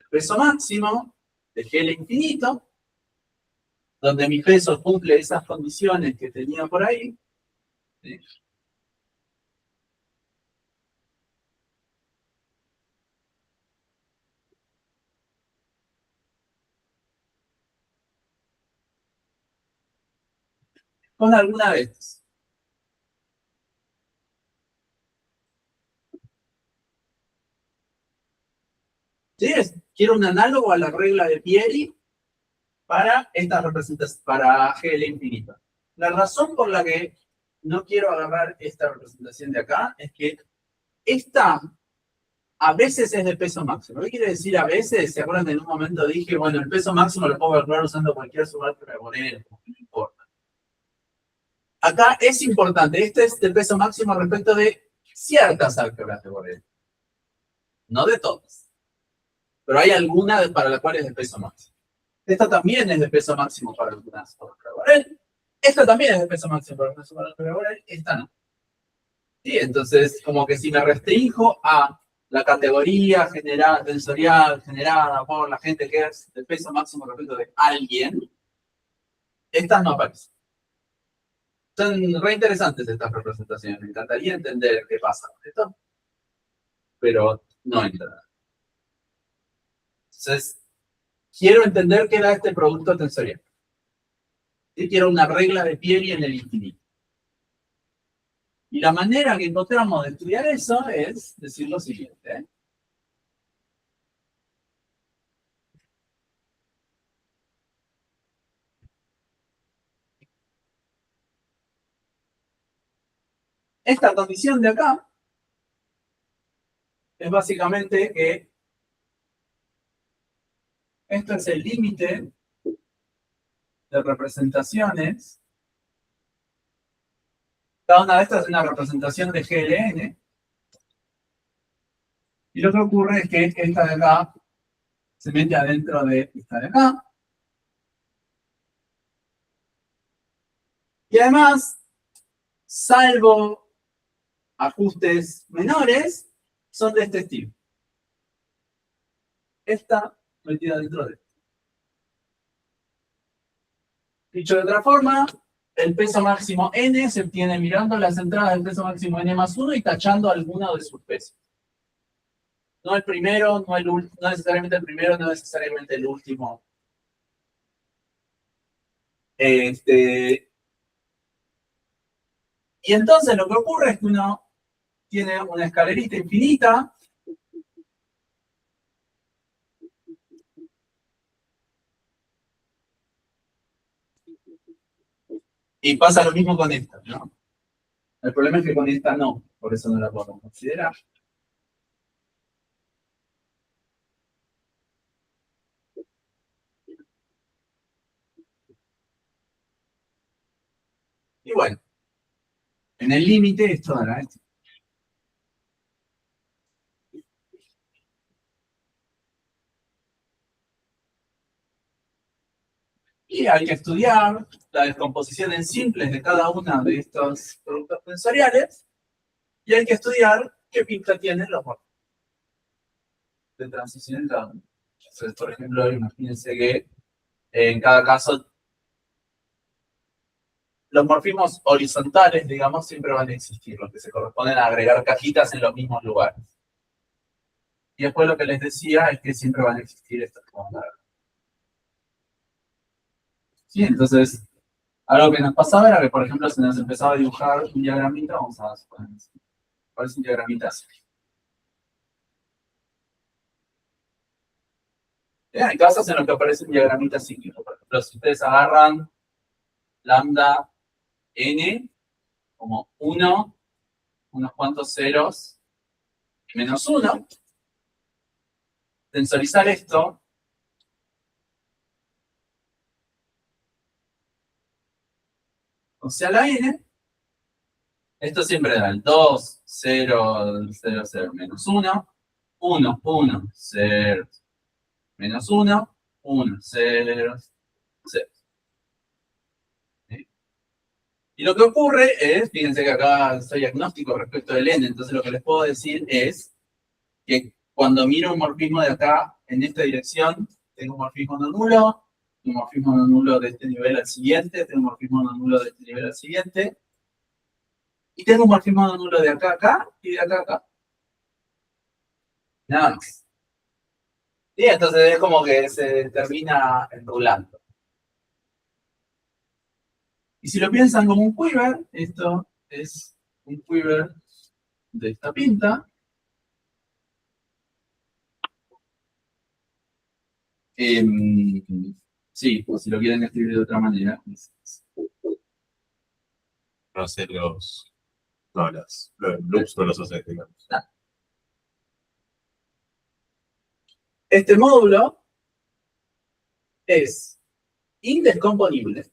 peso máximo de GL infinito, donde mi peso cumple esas condiciones que tenía por ahí. ¿Sí? Con alguna de estas. ¿Sí? Quiero un análogo a la regla de Pieri para estas representaciones, para GL infinito. La razón por la que no quiero agarrar esta representación de acá es que esta a veces es de peso máximo. ¿Qué quiere decir a veces? ¿Se acuerdan que en un momento dije, bueno, el peso máximo lo puedo calcular usando cualquier subálgebra de Borel? No importa. Acá es importante. Este es el peso máximo respecto de ciertas álgebras de Borel. No de todas. Pero hay alguna para la cual es de peso máximo. Esta también es de peso máximo para algunas álgebras de Borel. Esta también es de peso máximo para algunas álgebras de Borel. Esta no. Sí, entonces, como que si me restrinjo a la categoría general, tensorial generada por la gente que es de peso máximo respecto de alguien, estas no aparecen. Son re interesantes estas representaciones. Me encantaría entender qué pasa con esto, pero no entra. Entonces, quiero entender qué da este producto tensorial. Y quiero una regla de Pieri en el infinito. Y la manera que encontramos de estudiar eso es decir lo siguiente. Esta condición de acá es básicamente que esto es el límite de representaciones. Cada una de estas es una representación de GLN. Y lo que ocurre es que esta de acá se mete adentro de esta de acá. Y además, salvo ajustes menores, son de este estilo. Esta metida dentro de esta. Dicho de otra forma, el peso máximo n se obtiene mirando las entradas del peso máximo n más 1 y tachando alguno de sus pesos. No el primero, no necesariamente el primero, no necesariamente el último. Y entonces lo que ocurre es que uno tiene una escalerita infinita. Y pasa lo mismo con esta, ¿no? El problema es que con esta no, por eso no la podemos considerar. Y bueno, en el límite esto dará esto. Y hay que estudiar la descomposición en simples de cada una de estos productos tensoriales. Y hay que estudiar qué pinta tienen los morfismos de transición en cada uno. Entonces, por ejemplo, imagínense que en cada caso los morfismos horizontales, digamos, siempre van a existir, los que se corresponden a agregar cajitas en los mismos lugares. Y después lo que les decía es que siempre van a existir estas cosas. Sí, entonces, algo que nos pasaba era que, por ejemplo, se nos empezaba a dibujar un diagramita, vamos a suponer, ¿cuál es un diagramita así? Hay casos en los que aparece un diagramita cíclico. Por ejemplo, si ustedes agarran lambda n como 1, unos cuantos ceros, menos 1, tensorizar esto, o sea, la n, esto siempre da el 2, 0, 0, 0, menos 1, 1, 1, 0, menos 1, 1, 0, 0. ¿Sí? Y lo que ocurre es, fíjense que acá soy agnóstico respecto del n, entonces lo que les puedo decir es que cuando miro un morfismo de acá, en esta dirección, tengo un morfismo no nulo, un morfismo no nulo de este nivel al siguiente, tengo un morfismo no nulo de este nivel al siguiente, y tengo un morfismo no nulo de acá a acá y de acá a acá. Nada más. Y entonces es como que se termina enrulando. Y si lo piensan como un quiver, esto es un quiver de esta pinta. Sí, pues si lo quieren escribir de otra manera. No hacer los loops no los hace, digamos. Este módulo es indescomponible.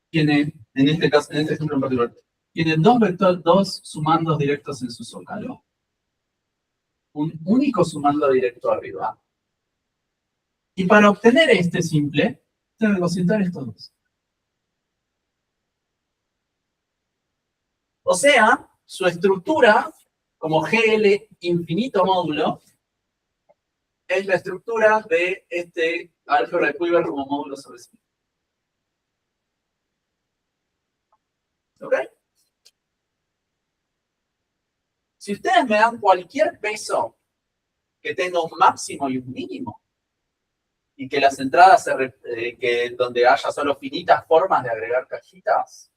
Tiene, en este caso, en este ejemplo en particular, tiene dos sumandos directos en su zócalo. Un único sumando directo arriba. Y para obtener este simple, tengo que cocientar estos dos. O sea, su estructura, como GL infinito módulo, es la estructura de este álgebra de Kuiper como módulo sobre sí. ¿Ok? Si ustedes me dan cualquier peso que tenga un máximo y un mínimo, y que las entradas, donde haya solo finitas formas de agregar cajitas,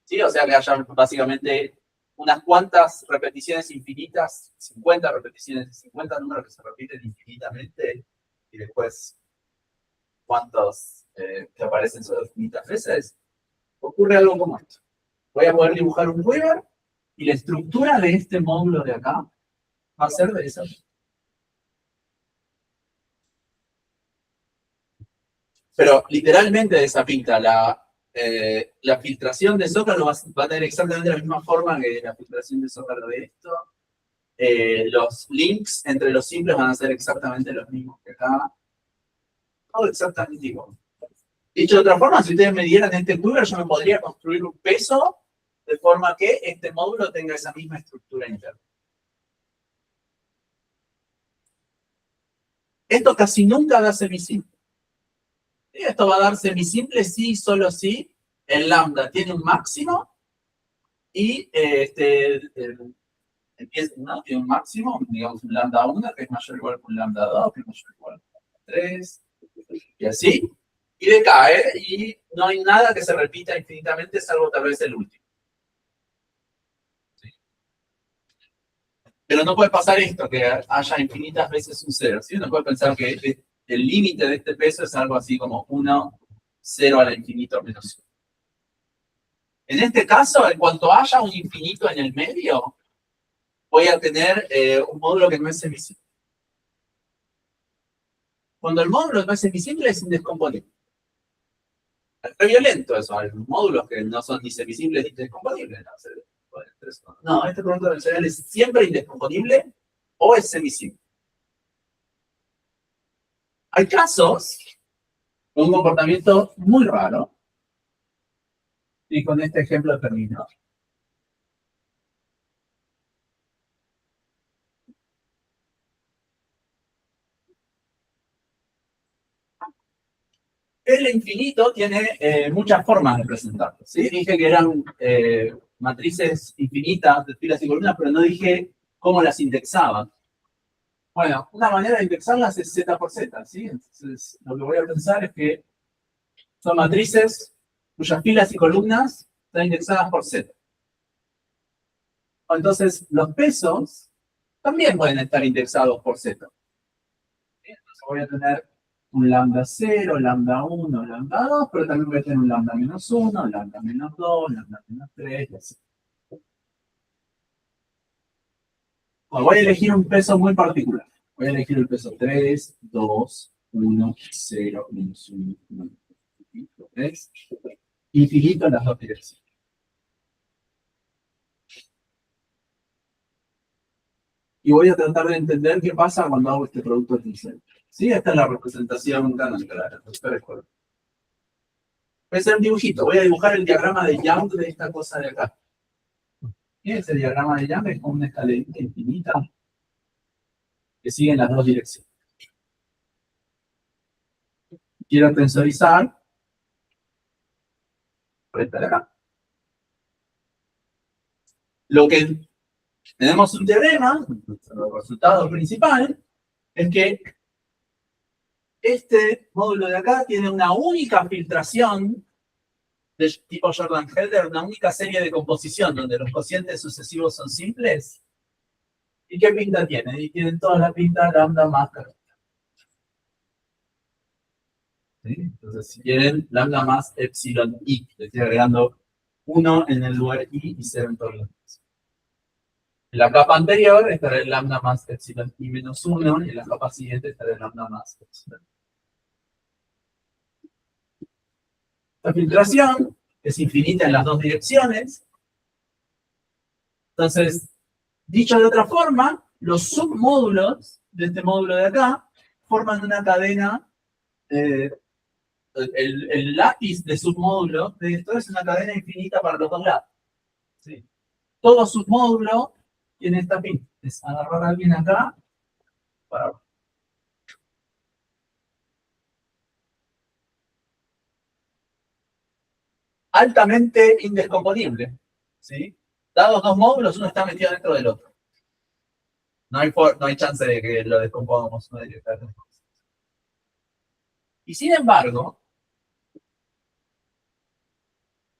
¿sí? O sea, que haya básicamente unas cuantas repeticiones infinitas, 50 repeticiones, 50 números que se repiten infinitamente, y después cuántos que aparecen solo infinitas veces, ocurre algo como esto. Voy a poder dibujar un Kuiper, y la estructura de este módulo de acá va a ser de esa. Pero literalmente de esa pinta, la filtración de Zócalo va a tener exactamente la misma forma que la filtración de Zócalo de esto. Los links entre los simples van a ser exactamente los mismos que acá. Todo exactamente igual. Dicho de otra forma, si ustedes me dieran este Kuiper, yo me podría construir un peso de forma que este módulo tenga esa misma estructura interna. Esto casi nunca da semisimple. Y esto va a dar semisimple si, solo si, el lambda tiene un máximo y ¿no? Tiene un máximo, digamos un lambda 1, que es mayor o igual que un lambda 2, que es mayor o igual que un lambda 3, y así, y decae, y no hay nada que se repita infinitamente, salvo tal vez el último. ¿Sí? Pero no puede pasar esto, que haya infinitas veces un 0. ¿Sí? Uno puede pensar que el límite de este peso es algo así como 1, 0 a la infinito menos 1. En este caso, en cuanto haya un infinito en el medio, voy a tener un módulo que no es semisimple. Cuando el módulo no es semisimple, es indescomponible. Es re violento eso, hay módulos que no son ni semisimples ni indescomponibles. No, este producto convencional es siempre indescomponible o es semisimple. Hay casos con un comportamiento muy raro, y con este ejemplo termino. El infinito tiene muchas formas de presentarlo. ¿Sí? Dije que eran matrices infinitas de filas y columnas, pero no dije cómo las indexaban. Bueno, una manera de indexarlas es Z por Z. ¿Sí? Entonces, lo que voy a pensar es que son matrices cuyas filas y columnas están indexadas por Z. Entonces, los pesos también pueden estar indexados por Z. Entonces, voy a tener un lambda 0, lambda 1, lambda 2, pero también voy a tener un lambda menos 1, lambda menos 2, lambda menos 3, y así. Bueno, voy a elegir un peso muy particular. Voy a elegir el peso 3, 2, 1, 0, menos 1, 1, 3. Infinito en las dos direcciones. Y voy a tratar de entender qué pasa cuando hago este producto artificial. ¿Sí? Esta es la representación canónica. Voy a hacer un dibujito. Voy a dibujar el diagrama de Young de esta cosa de acá. Y ese diagrama de Young es como una escalerita infinita que sigue en las dos direcciones. Quiero tensorizar. Voy a estar acá. Lo que tenemos un teorema, el resultado principal, es que este módulo de acá tiene una única filtración de tipo Jordan-Helder, una única serie de composición donde los cocientes sucesivos son simples. ¿Y qué pinta tiene? Y tienen toda la pinta lambda más correcta. ¿sí? Entonces, si quieren, lambda más epsilon i. Le estoy agregando 1 en el lugar i y 0 en todos los demás. En la capa anterior estará el lambda más epsilon i menos 1 y en la capa siguiente estará el lambda más epsilon. La filtración es infinita en las dos direcciones. Entonces, dicho de otra forma, los submódulos de este módulo de acá forman una cadena. El lápiz de submódulo de esto es una cadena infinita para los dos lados. ¿Sí? Todo submódulo tiene esta pin. Es agarrar a alguien acá para abajo. Altamente indescomponible. ¿Sí? Dados dos módulos, uno está metido dentro del otro. No hay chance de que lo descompongamos una directamente. Y sin embargo,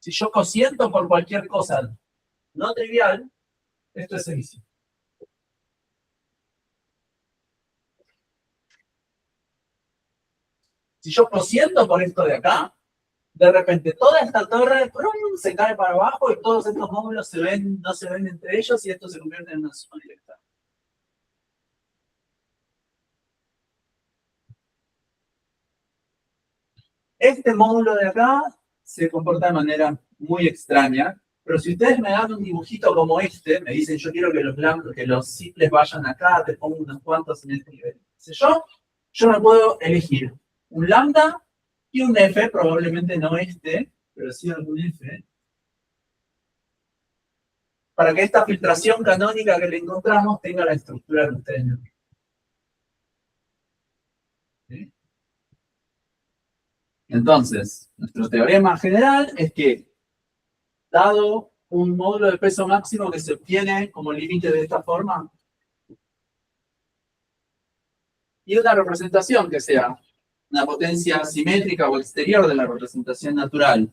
si yo cosiento por cualquier cosa no trivial, esto es sencillo. Si yo cosiento por esto de acá, de repente toda esta torre ¡prum! Se cae para abajo y todos estos módulos no se ven entre ellos y esto se convierte en una suma directa. Este módulo de acá se comporta de manera muy extraña, pero si ustedes me dan un dibujito como este, me dicen yo quiero que los simples vayan acá, te pongo unos cuantos en este nivel. Yo me puedo elegir un lambda y un f, probablemente no este, pero sí algún f, para que esta filtración canónica que le encontramos tenga la estructura que ustedes no ven. ¿Sí? Entonces, nuestro teorema general es que, dado un módulo de peso máximo que se obtiene como límite de esta forma, y una representación que sea una potencia simétrica o exterior de la representación natural,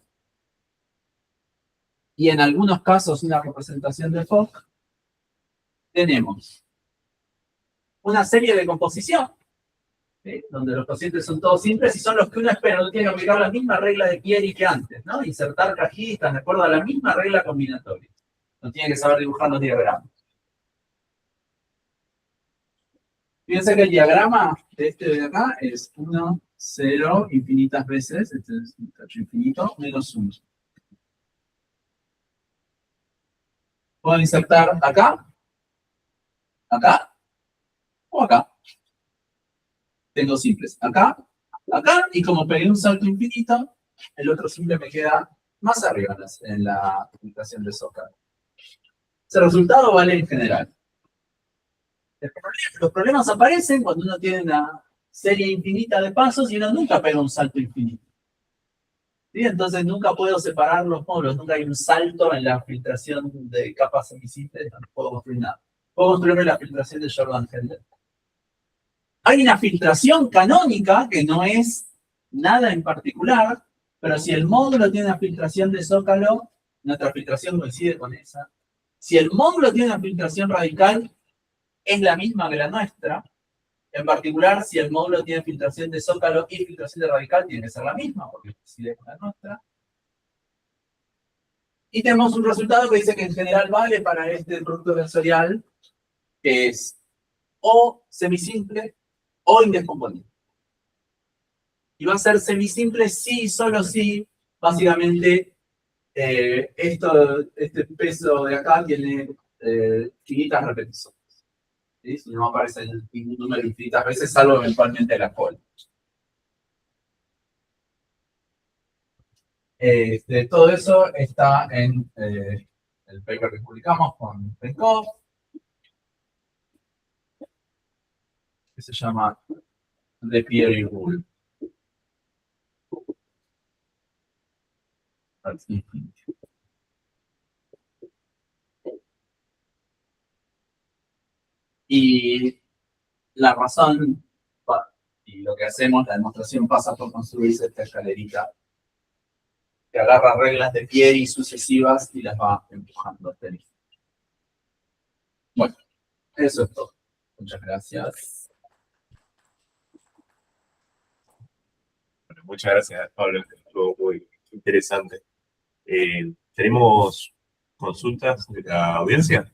y en algunos casos una representación de Fock, tenemos una serie de composición, ¿sí? Donde los cocientes son todos simples y son los que uno espera, no tiene que aplicar la misma regla de Pieri que antes, ¿no? Insertar cajitas de acuerdo a la misma regla combinatoria. No tiene que saber dibujar los diagramas. Fíjense que el diagrama de este de acá es 1, 0, infinitas veces, este es un cacho infinito, menos 1. Puedo insertar acá, acá o acá. Tengo simples acá, acá, y como pegué un salto infinito, el otro simple me queda más arriba en la aplicación de Zócalo. Ese resultado vale en general. Los problemas aparecen cuando uno tiene una serie infinita de pasos y uno nunca pega un salto infinito. ¿Sí? Entonces nunca puedo separar los módulos, nunca hay un salto en la filtración de capas semisimples, no puedo construir nada. Puedo construirme la filtración de Jordan-Hendel. Hay una filtración canónica que no es nada en particular, pero si el módulo tiene una filtración de Zócalo, nuestra filtración coincide con esa. Si el módulo tiene una filtración radical, es la misma que la nuestra. En particular, si el módulo tiene filtración de Zócalo y filtración de radical, tiene que ser la misma, porque coincide con la nuestra. Y tenemos un resultado que dice que en general vale para este producto tensorial, que es o semisimple o indescomponible. Y va a ser semisimple si, solo si, básicamente, este peso de acá tiene finitas repeticiones. ¿Sí? Si no aparece ningún número infinitas veces, salvo eventualmente la cola. Todo eso está en el paper que publicamos con Penkov, que se llama The Pieri Rule. Y la razón, y lo que hacemos, la demostración pasa por construirse esta escalerita que agarra reglas de Pieri sucesivas y las va empujando hasta el final. Bueno, eso es todo. Muchas gracias. muchas gracias, Pablo. Estuvo muy interesante. ¿Tenemos consultas de la audiencia?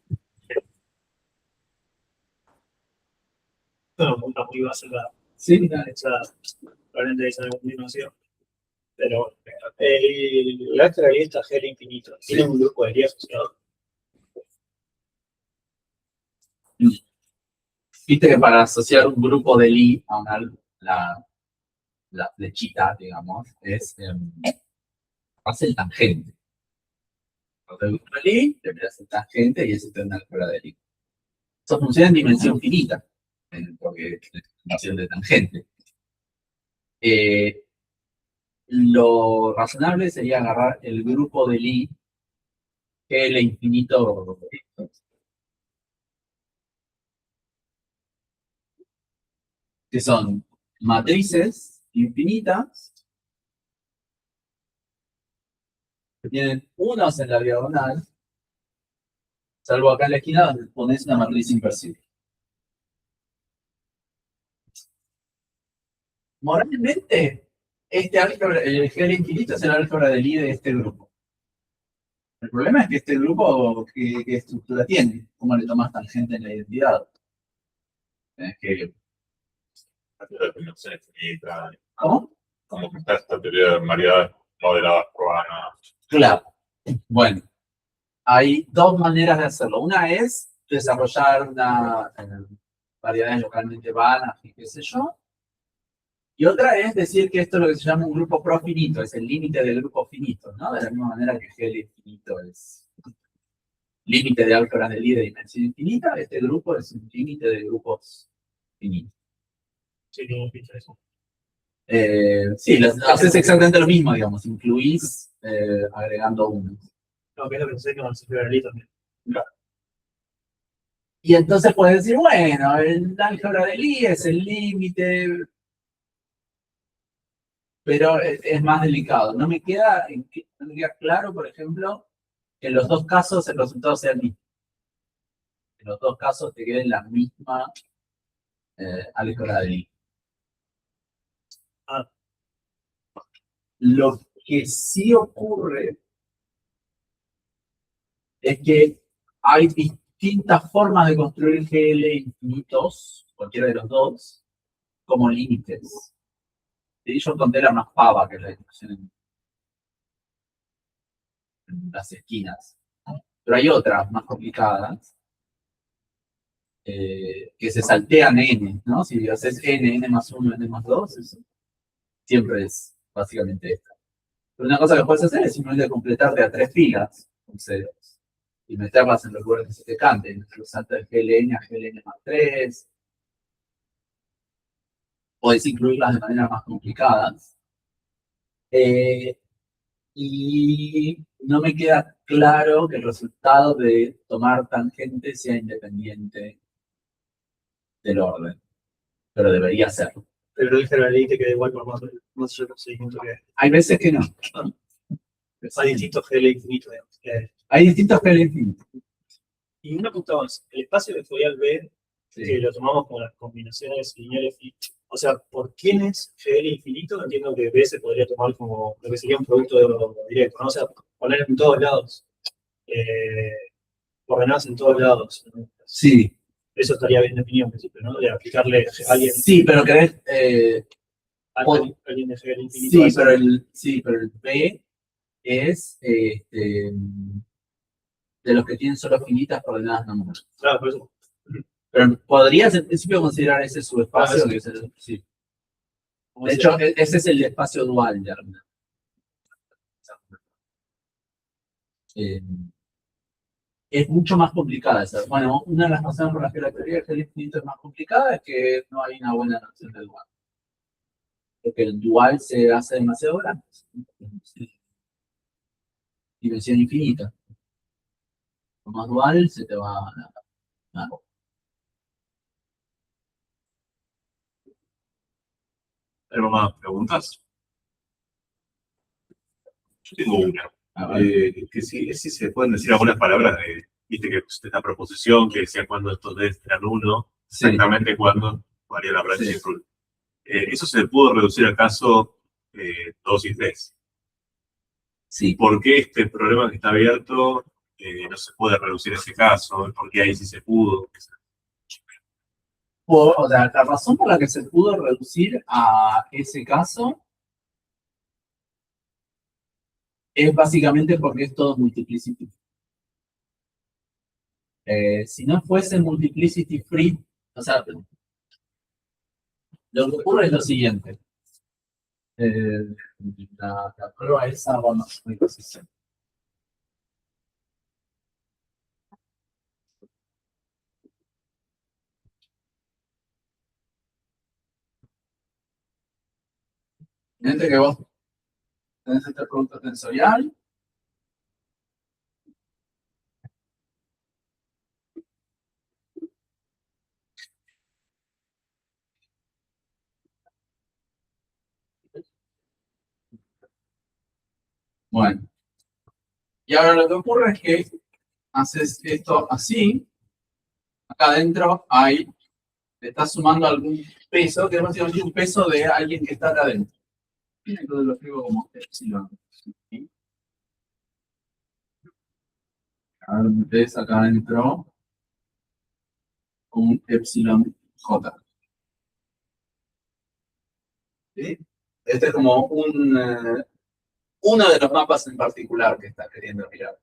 Esto no me gusta muy básica, Sí, esa, probablemente esa continuación. Pero el álgebra de Lie está G infinito. Tiene un grupo de Lie asociado. viste que para asociar un grupo de Lie a la flechita, digamos, es hace el tangente. Entonces, el grupo de Lie, le miras el tangente y ese tiene una álgebra de Lie. Eso funciona en dimensión finita, porque es dimensión de tangente. Lo razonable sería agarrar el grupo de Lie, que es el infinito, que son matrices infinitas, que tienen unos en la diagonal, salvo acá en la esquina donde pones una matriz inversible. Moralmente, este álgebra, el G infinito es el álgebra de Lie de este grupo. El problema es que este grupo, ¿qué estructura tiene? ¿Cómo le tomas tangente en la identidad? Es que, ¿cómo? Como que está esta teoría de variedades modeladas probadas. Claro. Bueno, hay dos maneras de hacerlo. Una es desarrollar una variedades localmente vanas y qué sé yo. Y otra es decir que esto es lo que se llama un grupo profinito, es el límite del grupo finito, ¿no? De la misma manera que G infinito es límite de álgebras de Lie de dimensión infinita, este grupo es un límite de grupos finitos. Sí, tiene un ficha eso. Sí, haces exactamente lo mismo, digamos, incluís agregando uno. No, que es lo que sucede con el álgebra de Lie también. Y entonces puedes decir, bueno, el álgebra de Lie es el límite, pero es más delicado. No me queda claro, por ejemplo, que en los dos casos el resultado sea el mismo. En los dos casos te quede la misma álgebra de Lie. Ah. Lo que sí ocurre es que hay distintas formas de construir GL infinitos, cualquiera de los dos, como límites. Y yo conté la más pava, que es la discusión en las esquinas. Pero hay otras más complicadas, que se saltean n, ¿no? Si haces n más 1, n más 2, eso siempre es básicamente esto. Pero una cosa que puedes hacer es simplemente completarte a 3 filas con ceros y meterlas en los lugares que se te canten. Los saltos de GLN a GLN más 3. Podés incluirlas de manera más complicadas. Y no me queda claro que el resultado de tomar tangente sea independiente del orden, pero debería serlo. Pero el álgebra de Lie te queda igual por más allá del procedimiento que hay. Hay veces que no. Hay distintos GL infinitos, digamos. Hay distintos GL infinitos. Y una pregunta más, el espacio vectorial B, Sí. que lo tomamos con las combinaciones lineales, o sea, por quiénes GL infinito, entiendo que B se podría tomar como lo que sería un producto directo, ¿no? O sea, poner en todos lados, coordenadas en todos lados, ¿no? Sí. Eso estaría bien definido en principio, ¿no? De aplicarle a alguien, Sí, pero querés. alguien de GL infinito. Sí, pero el B es de los que tienen solo finitas coordenadas no números. Claro, por eso. Pero podrías en principio considerar ese subespacio. Que es sí. De hecho, ese es el espacio dual de Armina. Es mucho más complicada esa. Bueno, una de las razones por las que la teoría del infinito es más complicada es que no hay una buena noción del dual. Porque el dual se hace demasiado grande. Dimensión infinita. Lo más dual se te va a la... ¿Tenemos más preguntas? Yo tengo una. Que si se pueden decir algunas palabras de, viste que esta proposición que decía cuando estos D eran 1, Sí. exactamente cuándo varía la branch Sí. de rule. ¿Eso se pudo reducir acaso 2 y 3. Sí. ¿Por qué este problema que está abierto no se puede reducir ese caso? ¿Por qué ahí sí se pudo? O sea, la razón por la que se pudo reducir a ese caso es básicamente porque es todo multiplicity. Si no fuese multiplicity free, o sea, lo que ocurre es lo siguiente. La prueba esa vamos a posición. Fíjate que vos tenés este producto tensorial. Bueno, y ahora lo que ocurre es que haces esto así. Acá adentro hay, le estás sumando algún peso, que es básicamente un peso de alguien que está acá adentro. Entonces lo escribo como epsilon. ¿Sí? Ahora ves acá adentro un epsilon j. ¿Sí? Este es como uno de los mapas en particular que está queriendo mirar.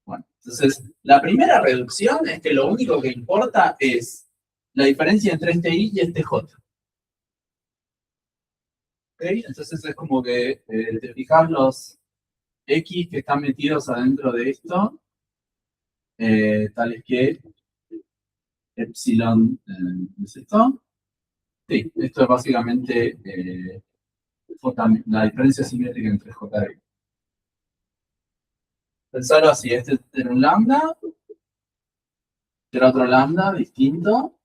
Bueno, entonces, la primera reducción es que lo único que importa es la diferencia entre este i y este j. ¿Okay? Entonces es como que te fijas los x que están metidos adentro de esto, tales que epsilon, ¿es esto? Sí, esto es básicamente la diferencia simétrica entre j y i. Pensarlo así, este era un lambda, era otro lambda distinto,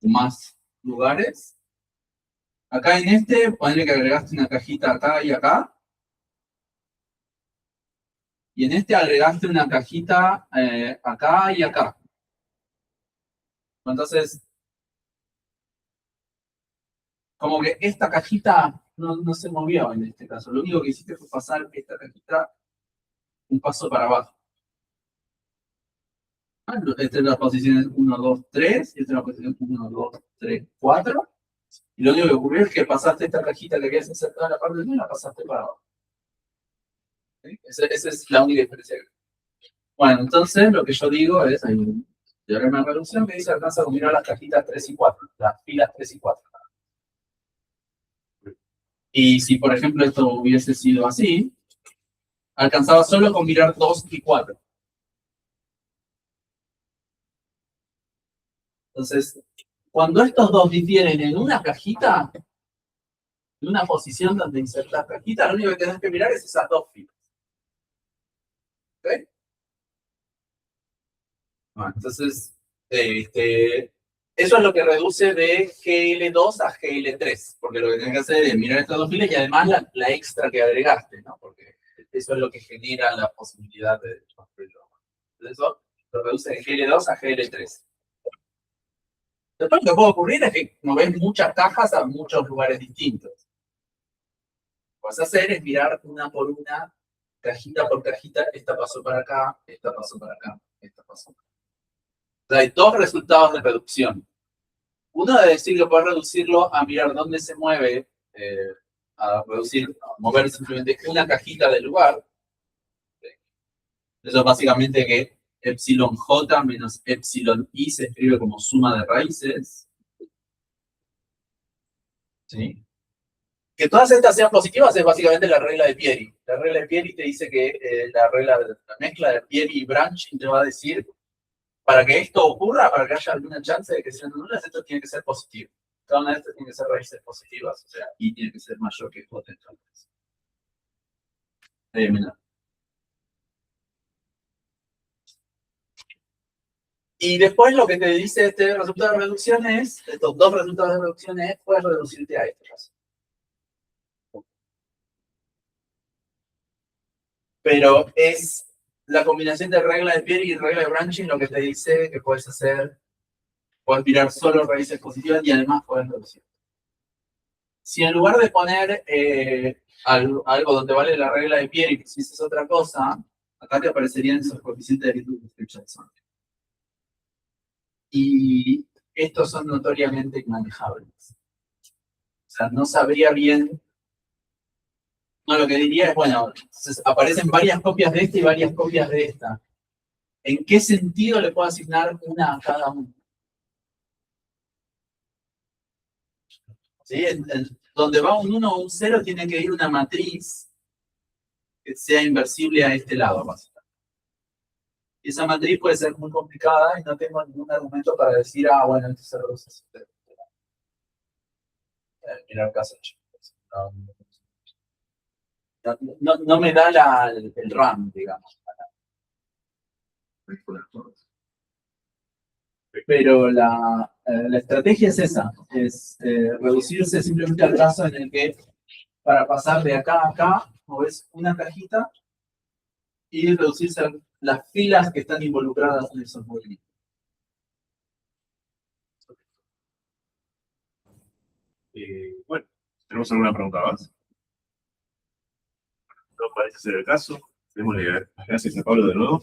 más lugares. Acá en este, ponle que agregaste una cajita acá y acá. Y en este agregaste una cajita acá y acá. Entonces, como que esta cajita no se movió en este caso. Lo único que hiciste fue pasar esta cajita un paso para abajo. Esta es la posición 1, 2, 3. Y esta es la posición 1, 2, 3, 4. Y lo único que ocurrió es que pasaste esta cajita que habías insertado en la parte de y la pasaste para abajo. ¿Sí? Esa es la única diferencia. Bueno, entonces lo que yo digo es, hay un teorema de reducción que dice alcanza a combinar las cajitas 3 y 4, las filas 3 y 4. Y si, por ejemplo, esto hubiese sido así, alcanzaba solo a combinar 2 y 4. Entonces, cuando estos dos difieren en una cajita, en una posición donde insertas cajita, lo único que tenés que mirar es esas dos filas. ¿Ok? Bueno, entonces, eso es lo que reduce de GL2 a GL3, porque lo que tenés que hacer es mirar estas dos filas y además la extra que agregaste, ¿no? Porque eso es lo que genera la posibilidad de construirlo. Entonces, eso lo reduce de GL2 a GL3. Después lo que puede ocurrir es que movés muchas cajas a muchos lugares distintos. Lo que vas a hacer es mirar una por una, cajita por cajita, esta pasó para acá, esta pasó para acá, esta pasó para acá. O sea, hay dos resultados de reducción. Uno de decir que puedes reducirlo a mirar dónde se mueve, a mover simplemente una cajita del lugar. Eso es básicamente que epsilon j menos epsilon i se escribe como suma de raíces. ¿Sí? Que todas estas sean positivas es básicamente la regla de Pieri. La regla de Pieri te dice que la mezcla de Pieri y branching te va a decir para que esto ocurra, para que haya alguna chance de que sean nulas, esto tiene que ser positivo. Cada una de estas tiene que ser raíces positivas, o sea, y tiene que ser mayor que j entonces. Mira. Y después lo que te dice este resultado de reducción es, estos dos resultados de reducción es, puedes reducirte a esto. Pero es la combinación de regla de Pieri y regla de branching lo que te dice que puedes hacer, puedes mirar solo raíces positivas y además puedes reducir. Si en lugar de poner algo donde vale la regla de Pierre y pusieses otra cosa, acá te aparecerían esos coeficientes de Richardson. Y estos son notoriamente inmanejables. O sea, no sabría bien. No, lo que diría es, bueno, aparecen varias copias de esta y varias copias de esta. ¿En qué sentido le puedo asignar una a cada uno? ¿Sí? Donde va un 1 o un 0 tiene que ir una matriz que sea inversible a este lado, básicamente. Y esa matriz puede ser muy complicada y no tengo ningún argumento para decir, bueno, este 0 es así. Mira el caso. No me da el RAM, digamos. Pero la estrategia es esa, es reducirse simplemente al caso en el que para pasar de acá a acá, moves una cajita y reducirse a las filas que están involucradas en esos movimientos. Bueno, ¿tenemos alguna pregunta más? No parece ser el caso. Démosle las gracias a Pablo de nuevo.